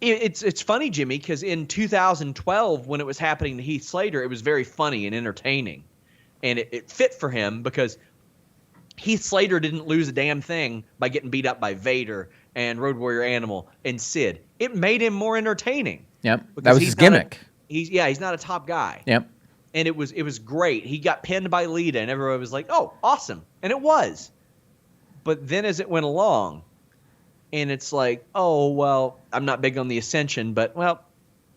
It's funny, Jimmy, because in 2012, when it was happening to Heath Slater, it was very funny and entertaining. And it fit for him because Heath Slater didn't lose a damn thing by getting beat up by Vader and Road Warrior Animal and Sid. It made him more entertaining. Yep, that was his gimmick. He's not a top guy. Yep. And it was great. He got pinned by Lita, and everybody was like, oh, awesome. And it was. But then as it went along, and it's like, oh, well, I'm not big on the Ascension, but, well,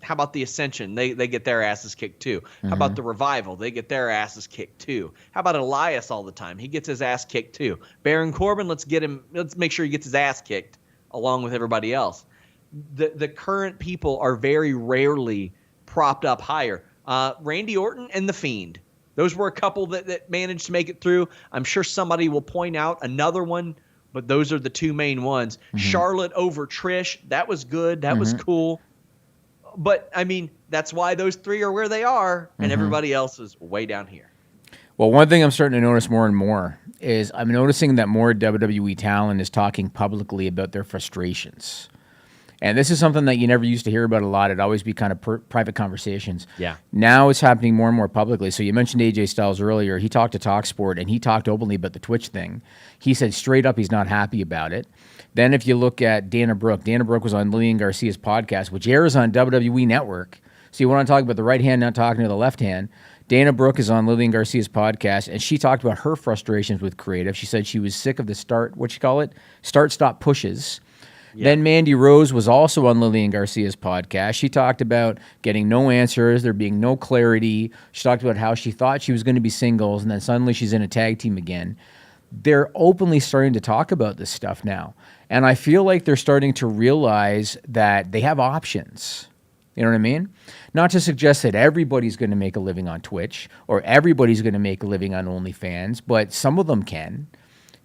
how about the Ascension? They get their asses kicked too. How about the Revival? They get their asses kicked too. How about Elias all the time? He gets his ass kicked too. Baron Corbin, let's make sure he gets his ass kicked along with everybody else. The current people are very rarely propped up higher. Randy Orton and The Fiend. Those were a couple that managed to make it through. I'm sure somebody will point out another one, but those are the two main ones. Charlotte over Trish, that was good. That was cool. But, I mean, that's why those three are where they are, and everybody else is way down here. Well, one thing I'm starting to notice more and more is I'm noticing that more WWE talent is talking publicly about their frustrations. And this is something that you never used to hear about a lot. It'd always be kind of private conversations. Yeah. Now it's happening more and more publicly. So you mentioned AJ Styles earlier. He talked to TalkSport, and he talked openly about the Twitch thing. He said straight up he's not happy about it. Then if you look at Dana Brooke was on Lillian Garcia's podcast, which airs on WWE Network. So you want to talk about the right hand not talking to the left hand. Dana Brooke is on Lillian Garcia's podcast, and she talked about her frustrations with creative. She said she was sick of the start-stop pushes. Yep. Then Mandy Rose was also on Lillian Garcia's podcast. She talked about getting no answers, there being no clarity. She talked about how she thought she was going to be singles, and then suddenly she's in a tag team again. They're openly starting to talk about this stuff now. And I feel like they're starting to realize that they have options. You know what I mean? Not to suggest that everybody's going to make a living on Twitch or everybody's going to make a living on OnlyFans, but some of them can.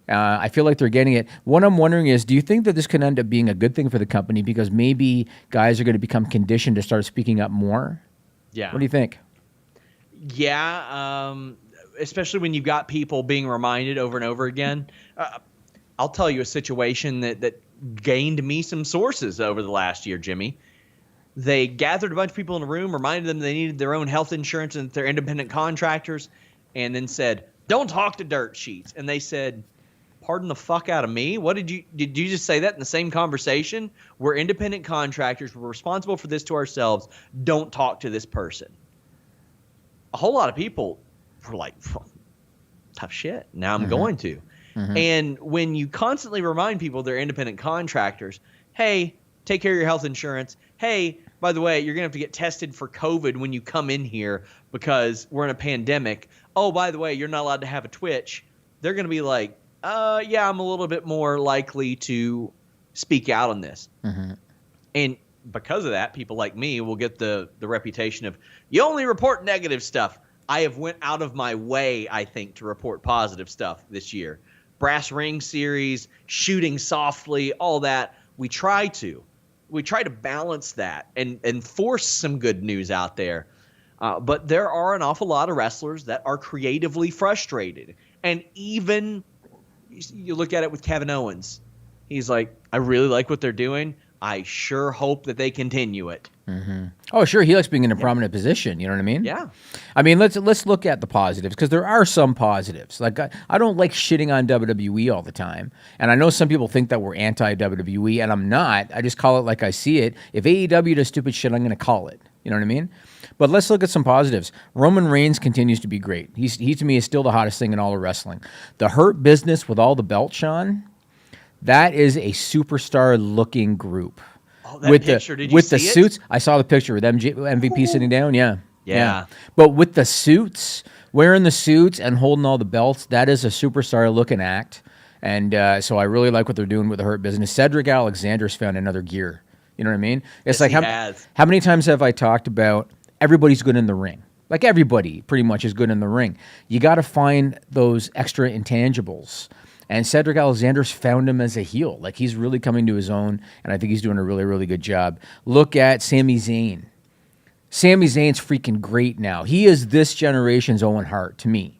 I feel like they're getting it. What I'm wondering is, do you think that this could end up being a good thing for the company because maybe guys are going to become conditioned to start speaking up more? Yeah. What do you think? Yeah, especially when you've got people being reminded over and over again. I'll tell you a situation that gained me some sources over the last year, Jimmy. They gathered a bunch of people in a room, reminded them they needed their own health insurance and that they're independent contractors, and then said, don't talk to dirt sheets. And they said, pardon the fuck out of me? What did you just say that in the same conversation? We're independent contractors. We're responsible for this to ourselves. Don't talk to this person. A whole lot of people were like, tough shit. Now I'm going to. And when you constantly remind people they're independent contractors, hey, take care of your health insurance. Hey, by the way, you're going to have to get tested for COVID when you come in here because we're in a pandemic. Oh, by the way, you're not allowed to have a Twitch. They're going to be like, yeah, I'm a little bit more likely to speak out on this. And because of that, people like me will get the reputation of, you only report negative stuff. I have went out of my way, I think, to report positive stuff this year. Brass ring series, shooting softly, all that. We try to balance that and force some good news out there. But there are an awful lot of wrestlers that are creatively frustrated. And even you look at it with Kevin Owens. He's like, I really like what they're doing. I sure hope that they continue it. Oh, sure. He likes being in a prominent position. You know what I mean? Yeah. I mean, let's look at the positives because there are some positives. Like I don't like shitting on WWE all the time, and I know some people think that we're anti-WWE, and I'm not. I just call it like I see it. If AEW does stupid shit, I'm going to call it. You know what I mean? But let's look at some positives. Roman Reigns continues to be great. He to me is still the hottest thing in all of wrestling. The Hurt Business with all the belts, Sean, that is a superstar-looking group. Oh, that picture, did you with see the it? suits, I saw the picture with MVP sitting down. Yeah. But with the suits, wearing the suits and holding all the belts, that is a superstar-looking act. And so I really like what they're doing with the Hurt Business. Cedric Alexander's found another gear. You know what I mean? It's Yes, like how many times have I talked about everybody's good in the ring? Like everybody pretty much is good in the ring. You got to find those extra intangibles. And Cedric Alexander's found him as a heel. Like, he's really coming to his own, and I think he's doing a really, really good job. Look at Sami Zayn. Sami Zayn's freaking great now. He is this generation's Owen Hart to me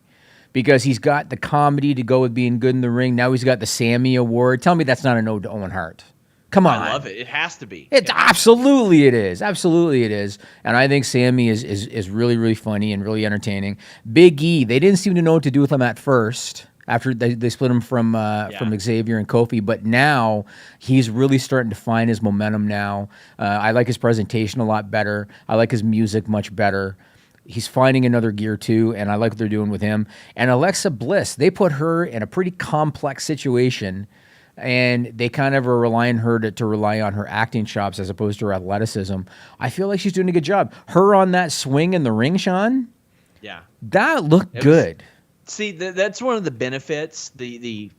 because he's got the comedy to go with being good in the ring. Now he's got the Sammy Award. Tell me that's not an ode to Owen Hart. Come on. I love it. It has to be. Absolutely it is. Absolutely it is. And I think Sammy is really, really funny and really entertaining. Big E, they didn't seem to know what to do with him at first. After they split him from Xavier and Kofi, but now he's really starting to find his momentum now. I like his presentation a lot better. I like his music much better. He's finding another gear too, and I like what they're doing with him. And Alexa Bliss, they put her in a pretty complex situation, and they kind of are relying her to rely on her acting chops as opposed to her athleticism. I feel like she's doing a good job. Her on that swing in the ring, Sean, that looked good. See, that's one of the benefits, the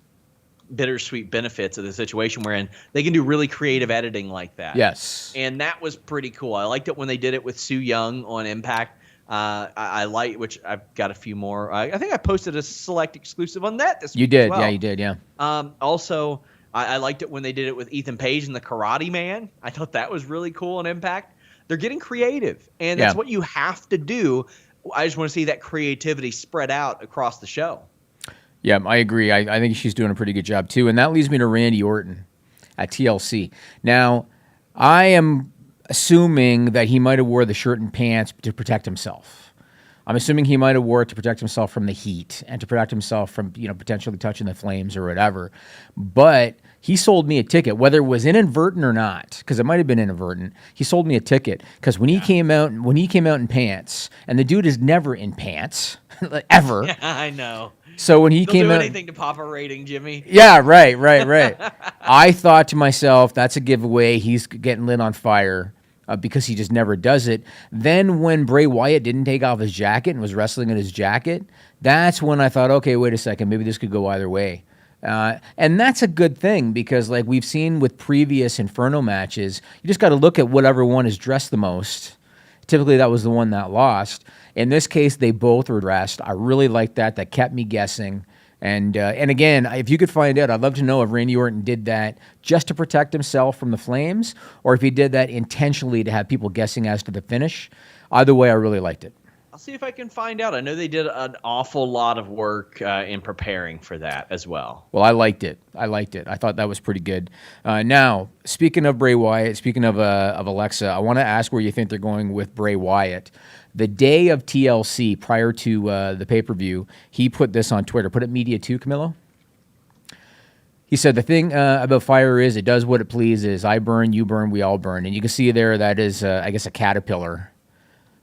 bittersweet benefits of the situation we're in. They can do really creative editing like that. Yes. And that was pretty cool. I liked it when they did it with Sue Young on Impact. I like, which I've got a few more. I think I posted a select exclusive on that this week. You did. As well. Yeah, you did. Yeah. Also, I liked it when they did it with Ethan Page and the Karate Man. I thought that was really cool on Impact. They're getting creative, and that's what you have to do. I just want to see that creativity spread out across the show. Yeah, I agree. I think she's doing a pretty good job, too. And that leads me to Randy Orton at TLC. Now, I am assuming that he might have wore the shirt and pants to protect himself. I'm assuming he might have wore it to protect himself from the heat and to protect himself from, potentially touching the flames or whatever. But he sold me a ticket, whether it was inadvertent or not, because it might have been inadvertent. He sold me a ticket because when he came out in pants, and the dude is never in pants, ever. Yeah, I know. So when he came do out, anything to pop a rating, Jimmy. Yeah, right. I thought to myself, that's a giveaway. He's getting lit on fire. Because he just never does it. Then when Bray Wyatt didn't take off his jacket and was wrestling in his jacket, that's when I thought, okay, wait a second, maybe this could go either way. And that's a good thing because like we've seen with previous Inferno matches, you just got to look at whatever one is dressed the most. Typically that was the one that lost. In this case, they both were dressed. I really liked that. That kept me guessing. And again, if you could find out, I'd love to know if Randy Orton did that just to protect himself from the flames or if he did that intentionally to have people guessing as to the finish. Either way, I really liked it. I'll see if I can find out. I know they did an awful lot of work in preparing for that as well. Well, I liked it. I thought that was pretty good. Now, speaking of Bray Wyatt, speaking of Alexa, I want to ask where you think they're going with Bray Wyatt. The day of TLC, prior to the pay-per-view, he put this on Twitter. Put it media too, Camilo? He said, the thing about fire is it does what it pleases. I burn, you burn, we all burn. And you can see there that is, I guess, a caterpillar.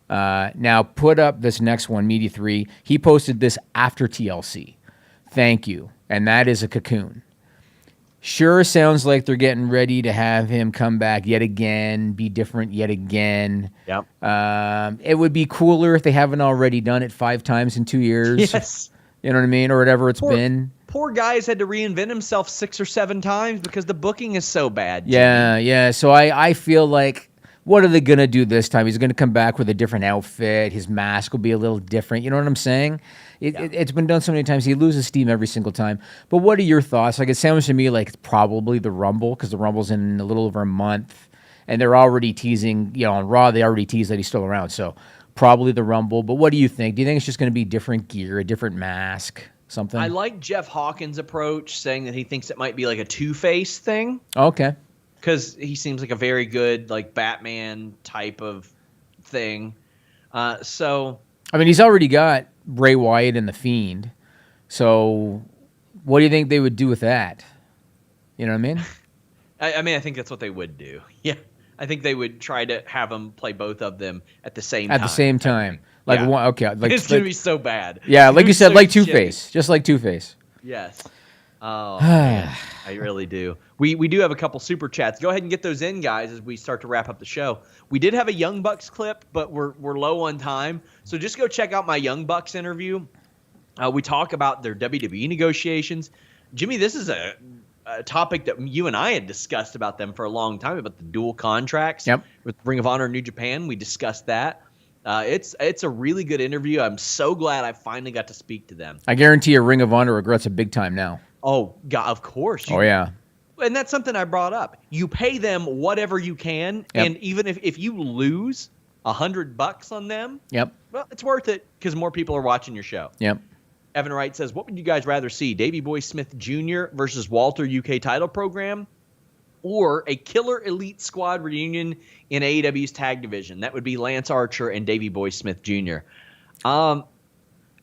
Now, put up this next one, Media 3. He posted this after TLC. Thank you. And that is a cocoon. Sure sounds like they're getting ready to have him come back yet again, be different yet again. Yep. It would be cooler if they haven't already done it 5 times in 2 years. Yes. You know what I mean? Or whatever it's been. Poor guy's had to reinvent himself 6 or 7 times because the booking is so bad. Jimmy. Yeah. So I feel like, what are they going to do this time? He's going to come back with a different outfit. His mask will be a little different. You know what I'm saying? It's been done so many times. He loses steam every single time. But what are your thoughts? Like, it sounds to me like it's probably the Rumble, because the Rumble's in a little over a month. And they're already teasing, on Raw, they already teased that he's still around. So probably the Rumble. But what do you think? Do you think it's just going to be different gear, a different mask, something? I like Jeff Hawkins' approach, saying that he thinks it might be like a Two-Face thing. Okay. Because he seems like a very good, like, Batman type of thing. I mean, he's already got Bray Wyatt and The Fiend. So what do you think they would do with that? You know what I mean? I think that's what they would do. Yeah. I think they would try to have him play both of them at the same time. At the same time. Like, yeah. Okay. Like, it's going to be so bad. Yeah, like you said, so like Two-Face. Just like Two-Face. Yes. Oh, man, I really do. We do have a couple super chats. Go ahead and get those in, guys, as we start to wrap up the show. We did have a Young Bucks clip, but we're low on time. So just go check out my Young Bucks interview. We talk about their WWE negotiations. Jimmy, this is a topic that you and I had discussed about them for a long time, about the dual contracts. Yep. With Ring of Honor and New Japan. We discussed that. It's a really good interview. I'm so glad I finally got to speak to them. I guarantee you Ring of Honor regrets it big time now. Oh, God, of course. Oh, yeah. And that's something I brought up. You pay them whatever you can, Yep. and even if you lose $100 on them, Yep. well, it's worth it because more people are watching your show. Yep. Evan Wright says, what would you guys rather see, Davey Boy Smith Jr. versus Walter UK title program, or a Killer Elite Squad reunion in AEW's tag division? That would be Lance Archer and Davey Boy Smith Jr.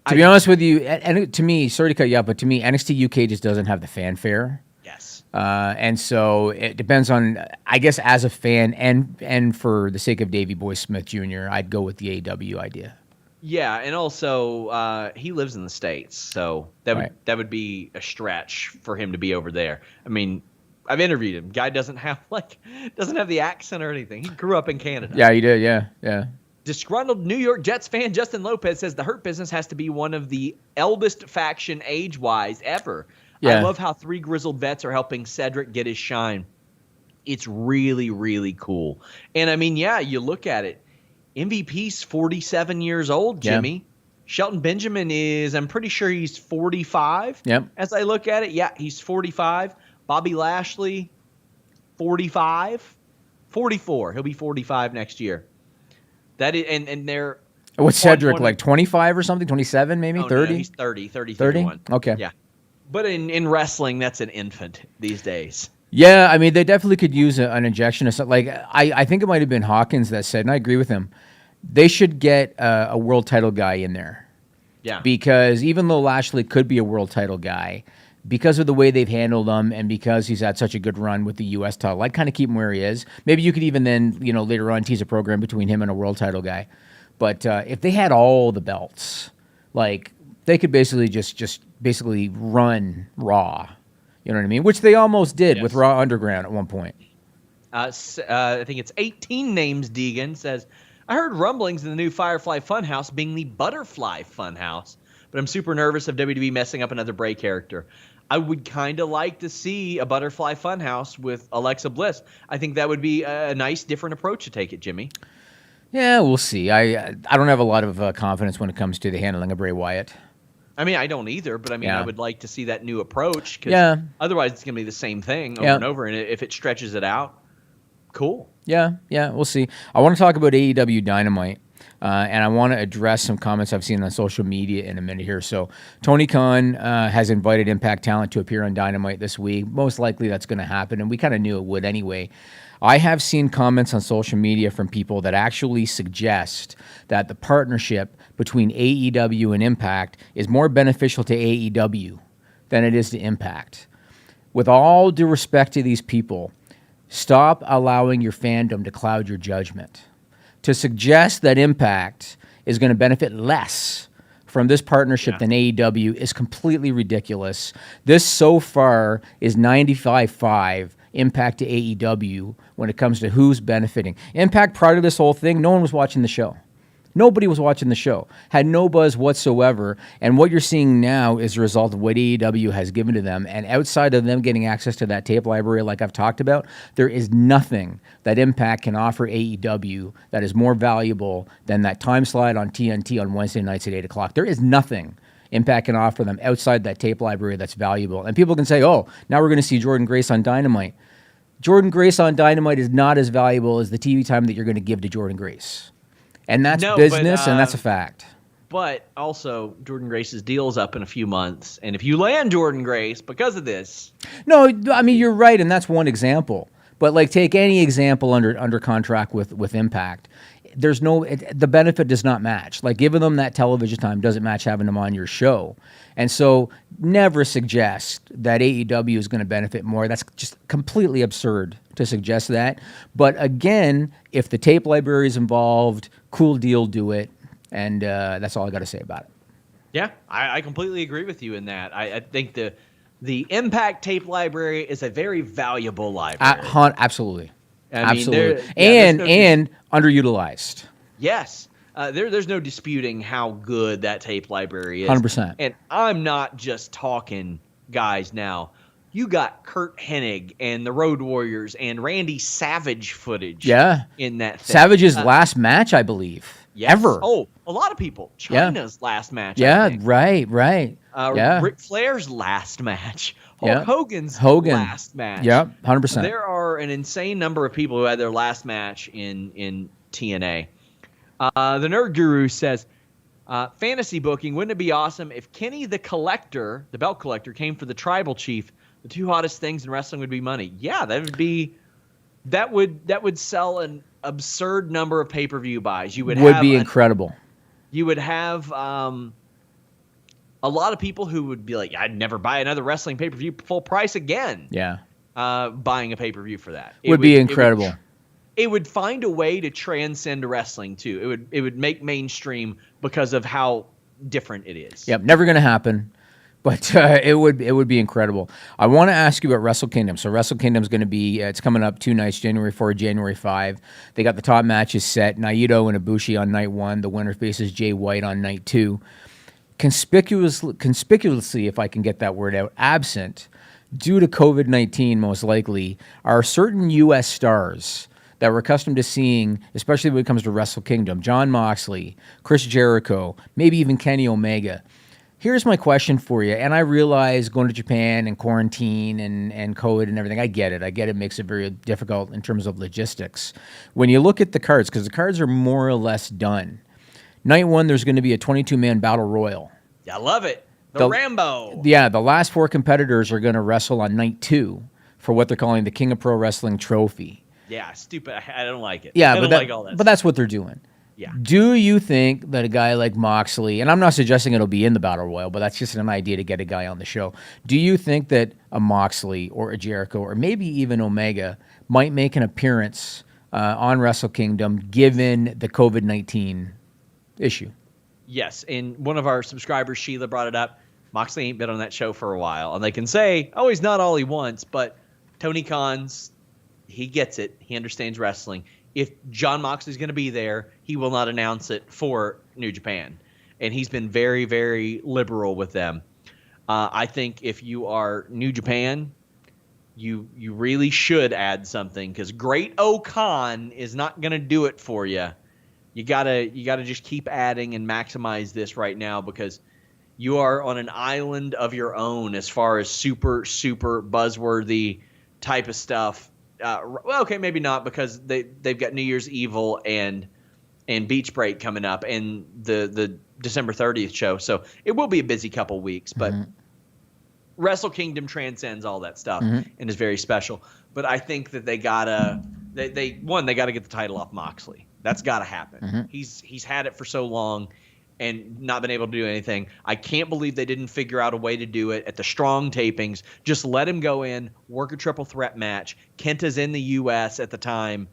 To be honest with you, and to me, sorry to cut you off, but to me, NXT UK just doesn't have the fanfare. Yes. And so it depends on, I guess, as a fan and for the sake of Davey Boy Smith Jr., I'd go with the AEW idea. Yeah, and also he lives in the States, so that would be a stretch for him to be over there. I mean, I've interviewed him. Guy doesn't have the accent or anything. He grew up in Canada. Yeah, he did. Yeah. Disgruntled New York Jets fan Justin Lopez says the Hurt Business has to be one of the eldest faction age-wise ever. Yeah. I love how 3 grizzled vets are helping Cedric get his shine. It's really, really cool. And, I mean, yeah, you look at it. MVP's 47 years old, Jimmy. Yeah. Shelton Benjamin is, I'm pretty sure he's 45. Yep. As I look at it, yeah, he's 45. Bobby Lashley, 45. 44. He'll be 45 next year. That is, and they're... What's Cedric, like 25 or something? 27 maybe? 30? No, he's 30, 30? 31. Okay. Yeah. But in wrestling, that's an infant these days. Yeah, I mean, they definitely could use an injection of something. Like, I think it might have been Hawkins that said, and I agree with him, they should get a world title guy in there. Yeah. Because even though Lashley could be a world title guy, because of the way they've handled him and because he's had such a good run with the U.S. title, I'd kind of keep him where he is. Maybe you could even then, later on tease a program between him and a world title guy. But if they had all the belts, like, they could basically just basically run Raw. You know what I mean? Which they almost did with Raw Underground at one point. I think it's 18 names. Deegan says, I heard rumblings in the new Firefly Funhouse being the Butterfly Funhouse, but I'm super nervous of WWE messing up another Bray character. I would kind of like to see a Butterfly Funhouse with Alexa Bliss. I think that would be a nice, different approach to take it, Jimmy. Yeah, we'll see. I don't have a lot of confidence when it comes to the handling of Bray Wyatt. I mean, I don't either, but I mean, I would like to see that new approach because otherwise it's going to be the same thing over and over. And if it stretches it out, cool. Yeah, we'll see. I want to talk about AEW Dynamite. And I want to address some comments I've seen on social media in a minute here. So Tony Khan has invited Impact talent to appear on Dynamite this week. Most likely that's going to happen, and we kind of knew it would anyway. I have seen comments on social media from people that actually suggest that the partnership between AEW and Impact is more beneficial to AEW than it is to Impact. With all due respect to these people, stop allowing your fandom to cloud your judgment. To suggest that Impact is going to benefit less from this partnership than AEW is completely ridiculous. This so far is 95-5 Impact to AEW when it comes to who's benefiting. Impact, prior to this whole thing, no one was watching the show. Nobody was watching the show. Had no buzz whatsoever. And what you're seeing now is a result of what AEW has given to them. And outside of them getting access to that tape library like I've talked about, there is nothing that Impact can offer AEW that is more valuable than that time slot on TNT on Wednesday nights at 8 o'clock. There is nothing Impact can offer them outside that tape library that's valuable. And people can say, oh, now we're going to see Jordan Grace on Dynamite. Jordan Grace on Dynamite is not as valuable as the TV time that you're going to give to Jordan Grace. And that's business, and that's a fact. But also, Jordan Grace's deal is up in a few months. And if you land Jordan Grace because of this... No, I mean, you're right, and that's one example. But, like, take any example under contract with Impact. There's the benefit does not match. Like, giving them that television time doesn't match having them on your show. And so never suggest that AEW is going to benefit more. That's just completely absurd to suggest that. But again, if the tape library is involved, cool deal, do it. And that's all I got to say about it. Yeah, I completely agree with you in that. I think the Impact tape library is a very valuable library. Absolutely. Absolutely. And underutilized. Yes. There's no disputing how good that tape library is. 100%. And I'm not just talking guys now. You got Kurt Hennig and the Road Warriors and Randy Savage footage in that thing. Savage's last match, I believe. Yes. Ever. Oh, a lot of people. China's last match. Yeah, I think. right. Ric Flair's last match. Hulk Hogan's last match. Yep, 100%. There are an insane number of people who had their last match in TNA. The Nerd Guru says, fantasy booking, wouldn't it be awesome if Kenny the Collector, the belt collector, came for the Tribal Chief? The two hottest things in wrestling would be money. Yeah, that would sell an absurd number of pay-per-view buys. Would be incredible. You would have a lot of people who would be like, I'd never buy another wrestling pay-per-view full price again. Yeah. Buying a pay-per-view for that. Would be incredible. It would find a way to transcend wrestling too. It would make mainstream because of how different it is. Yep, never going to happen, but it would be incredible. I want to ask you about Wrestle Kingdom. So Wrestle Kingdom is going to be it's coming up 2 nights, January 4, January 5. They got the top matches set. Naito and Ibushi on night 1. The winner faces Jay White on night 2. Conspicuously, if I can get that word out, absent due to COVID-19, most likely, are certain U.S. stars that we're accustomed to seeing, especially when it comes to Wrestle Kingdom. Jon Moxley, Chris Jericho, maybe even Kenny Omega. Here's my question for you, and I realize going to Japan and quarantine and COVID and everything, I get it. It makes it very difficult in terms of logistics. When you look at the cards, because the cards are more or less done, night 1, there's going to be a 22-man battle royal. I love it. The Rambo. Yeah, the last 4 competitors are going to wrestle on night 2 for what they're calling the King of Pro Wrestling Trophy. Yeah, stupid. I don't like it. Yeah, I don't like all that. But that's what they're doing. Yeah. Do you think that a guy like Moxley, and I'm not suggesting it'll be in the Battle Royal, but that's just an idea to get a guy on the show. Do you think that a Moxley or a Jericho or maybe even Omega might make an appearance on Wrestle Kingdom given the COVID-19 issue? Yes, and one of our subscribers, Sheila, brought it up. Moxley ain't been on that show for a while. And they can say, oh, he's not all he wants, but Tony Khan's, he gets it. He understands wrestling. If Jon Moxley's going to be there, he will not announce it for New Japan. And he's been very, very liberal with them. I think if you are New Japan, you really should add something, because Great O-Khan is not going to do it for you. You gotta just keep adding and maximize this right now, because you are on an island of your own as far as super, super buzzworthy type of stuff. Well, okay, maybe not, because they've got New Year's Evil and and Beach Break coming up, and the December 30th show. So it will be a busy couple weeks, but Wrestle Kingdom transcends all that stuff and is very special. But I think that they gotta get the title off Moxley. That's gotta happen. He's had it for so long and not been able to do anything. I can't believe they didn't figure out a way to do it at the Strong tapings. Just let him go in, work a triple threat match. Kenta's in the U.S. at the time.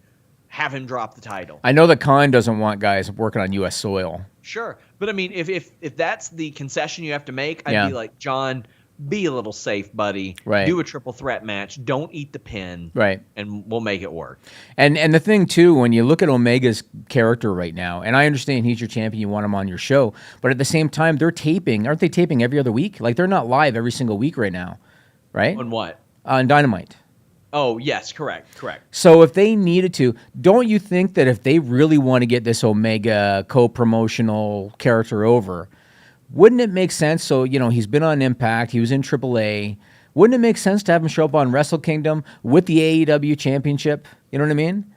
Have him drop the title. I know that Khan doesn't want guys working on U.S. soil. Sure. But, I mean, if that's the concession you have to make, I'd be like, John, be a little safe, buddy. Right. Do a triple threat match. Don't eat the pin. Right. And we'll make it work. And the thing, too, when you look at Omega's character right now, and I understand he's your champion, you want him on your show, but at the same time, they're taping. Aren't they taping every other week? Like, they're not live every single week right now, right? On what? On Dynamite. Oh, yes, correct. So if they needed to, don't you think that if they really want to get this Omega co-promotional character over, wouldn't it make sense? So, he's been on Impact, he was in AAA. Wouldn't it make sense to have him show up on Wrestle Kingdom with the AEW championship? You know what I mean?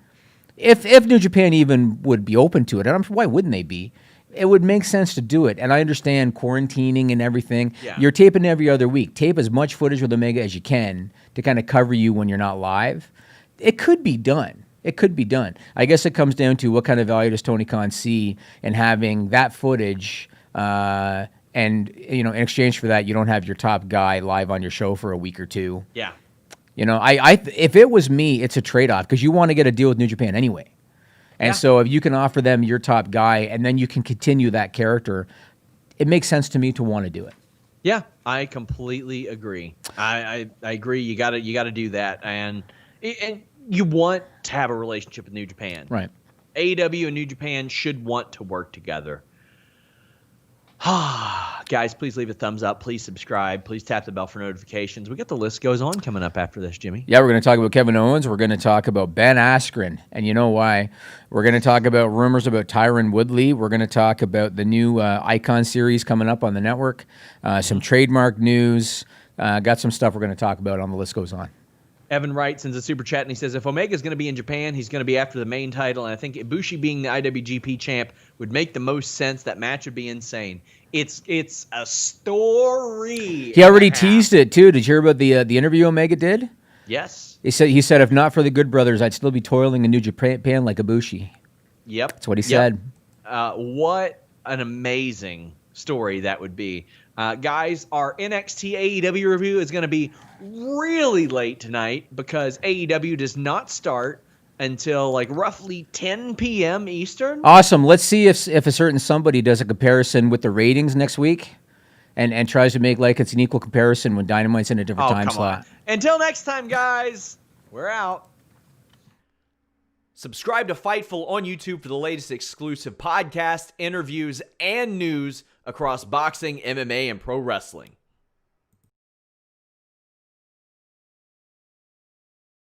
If New Japan even would be open to it, and why wouldn't they be? It would make sense to do it. And I understand quarantining and everything. Yeah. You're taping every other week. Tape as much footage with Omega as you can to kind of cover you when you're not live. It could be done. I guess it comes down to what kind of value does Tony Khan see in having that footage, and in exchange for that, you don't have your top guy live on your show for a week or two. Yeah. If it was me, it's a trade-off because you want to get a deal with New Japan anyway. And so if you can offer them your top guy and then you can continue that character, it makes sense to me to want to do it. Yeah, I completely agree. I agree. You got to do that, and you want to have a relationship with New Japan, right? AEW and New Japan should want to work together. Guys, please leave a thumbs up. Please subscribe. Please tap the bell for notifications. We got the list goes on coming up after this, Jimmy. Yeah, we're going to talk about Kevin Owens. We're going to talk about Ben Askren, and you know why. We're going to talk about rumors about Tyron Woodley. We're going to talk about the new Icon series coming up on the network, some trademark news. Got some stuff we're going to talk about on the list goes on. Evan Wright sends a super chat, and he says, if Omega's going to be in Japan, he's going to be after the main title, and I think Ibushi being the IWGP champ would make the most sense. That match would be insane. It's a story. He already teased it, too. Did you hear about the interview Omega did? Yes. He said, if not for the Good Brothers, I'd still be toiling in New Japan like Ibushi. Yep. That's what he said. What an amazing story that would be. Guys, our NXT AEW review is going to be really late tonight because AEW does not start until like roughly 10 p.m. Eastern. Awesome. Let's see if a certain somebody does a comparison with the ratings next week and tries to make like it's an equal comparison when Dynamite's in a different time slot. On. Until next time, guys, we're out. Subscribe to Fightful on YouTube for the latest exclusive podcasts, interviews, and news across boxing, MMA, and pro wrestling.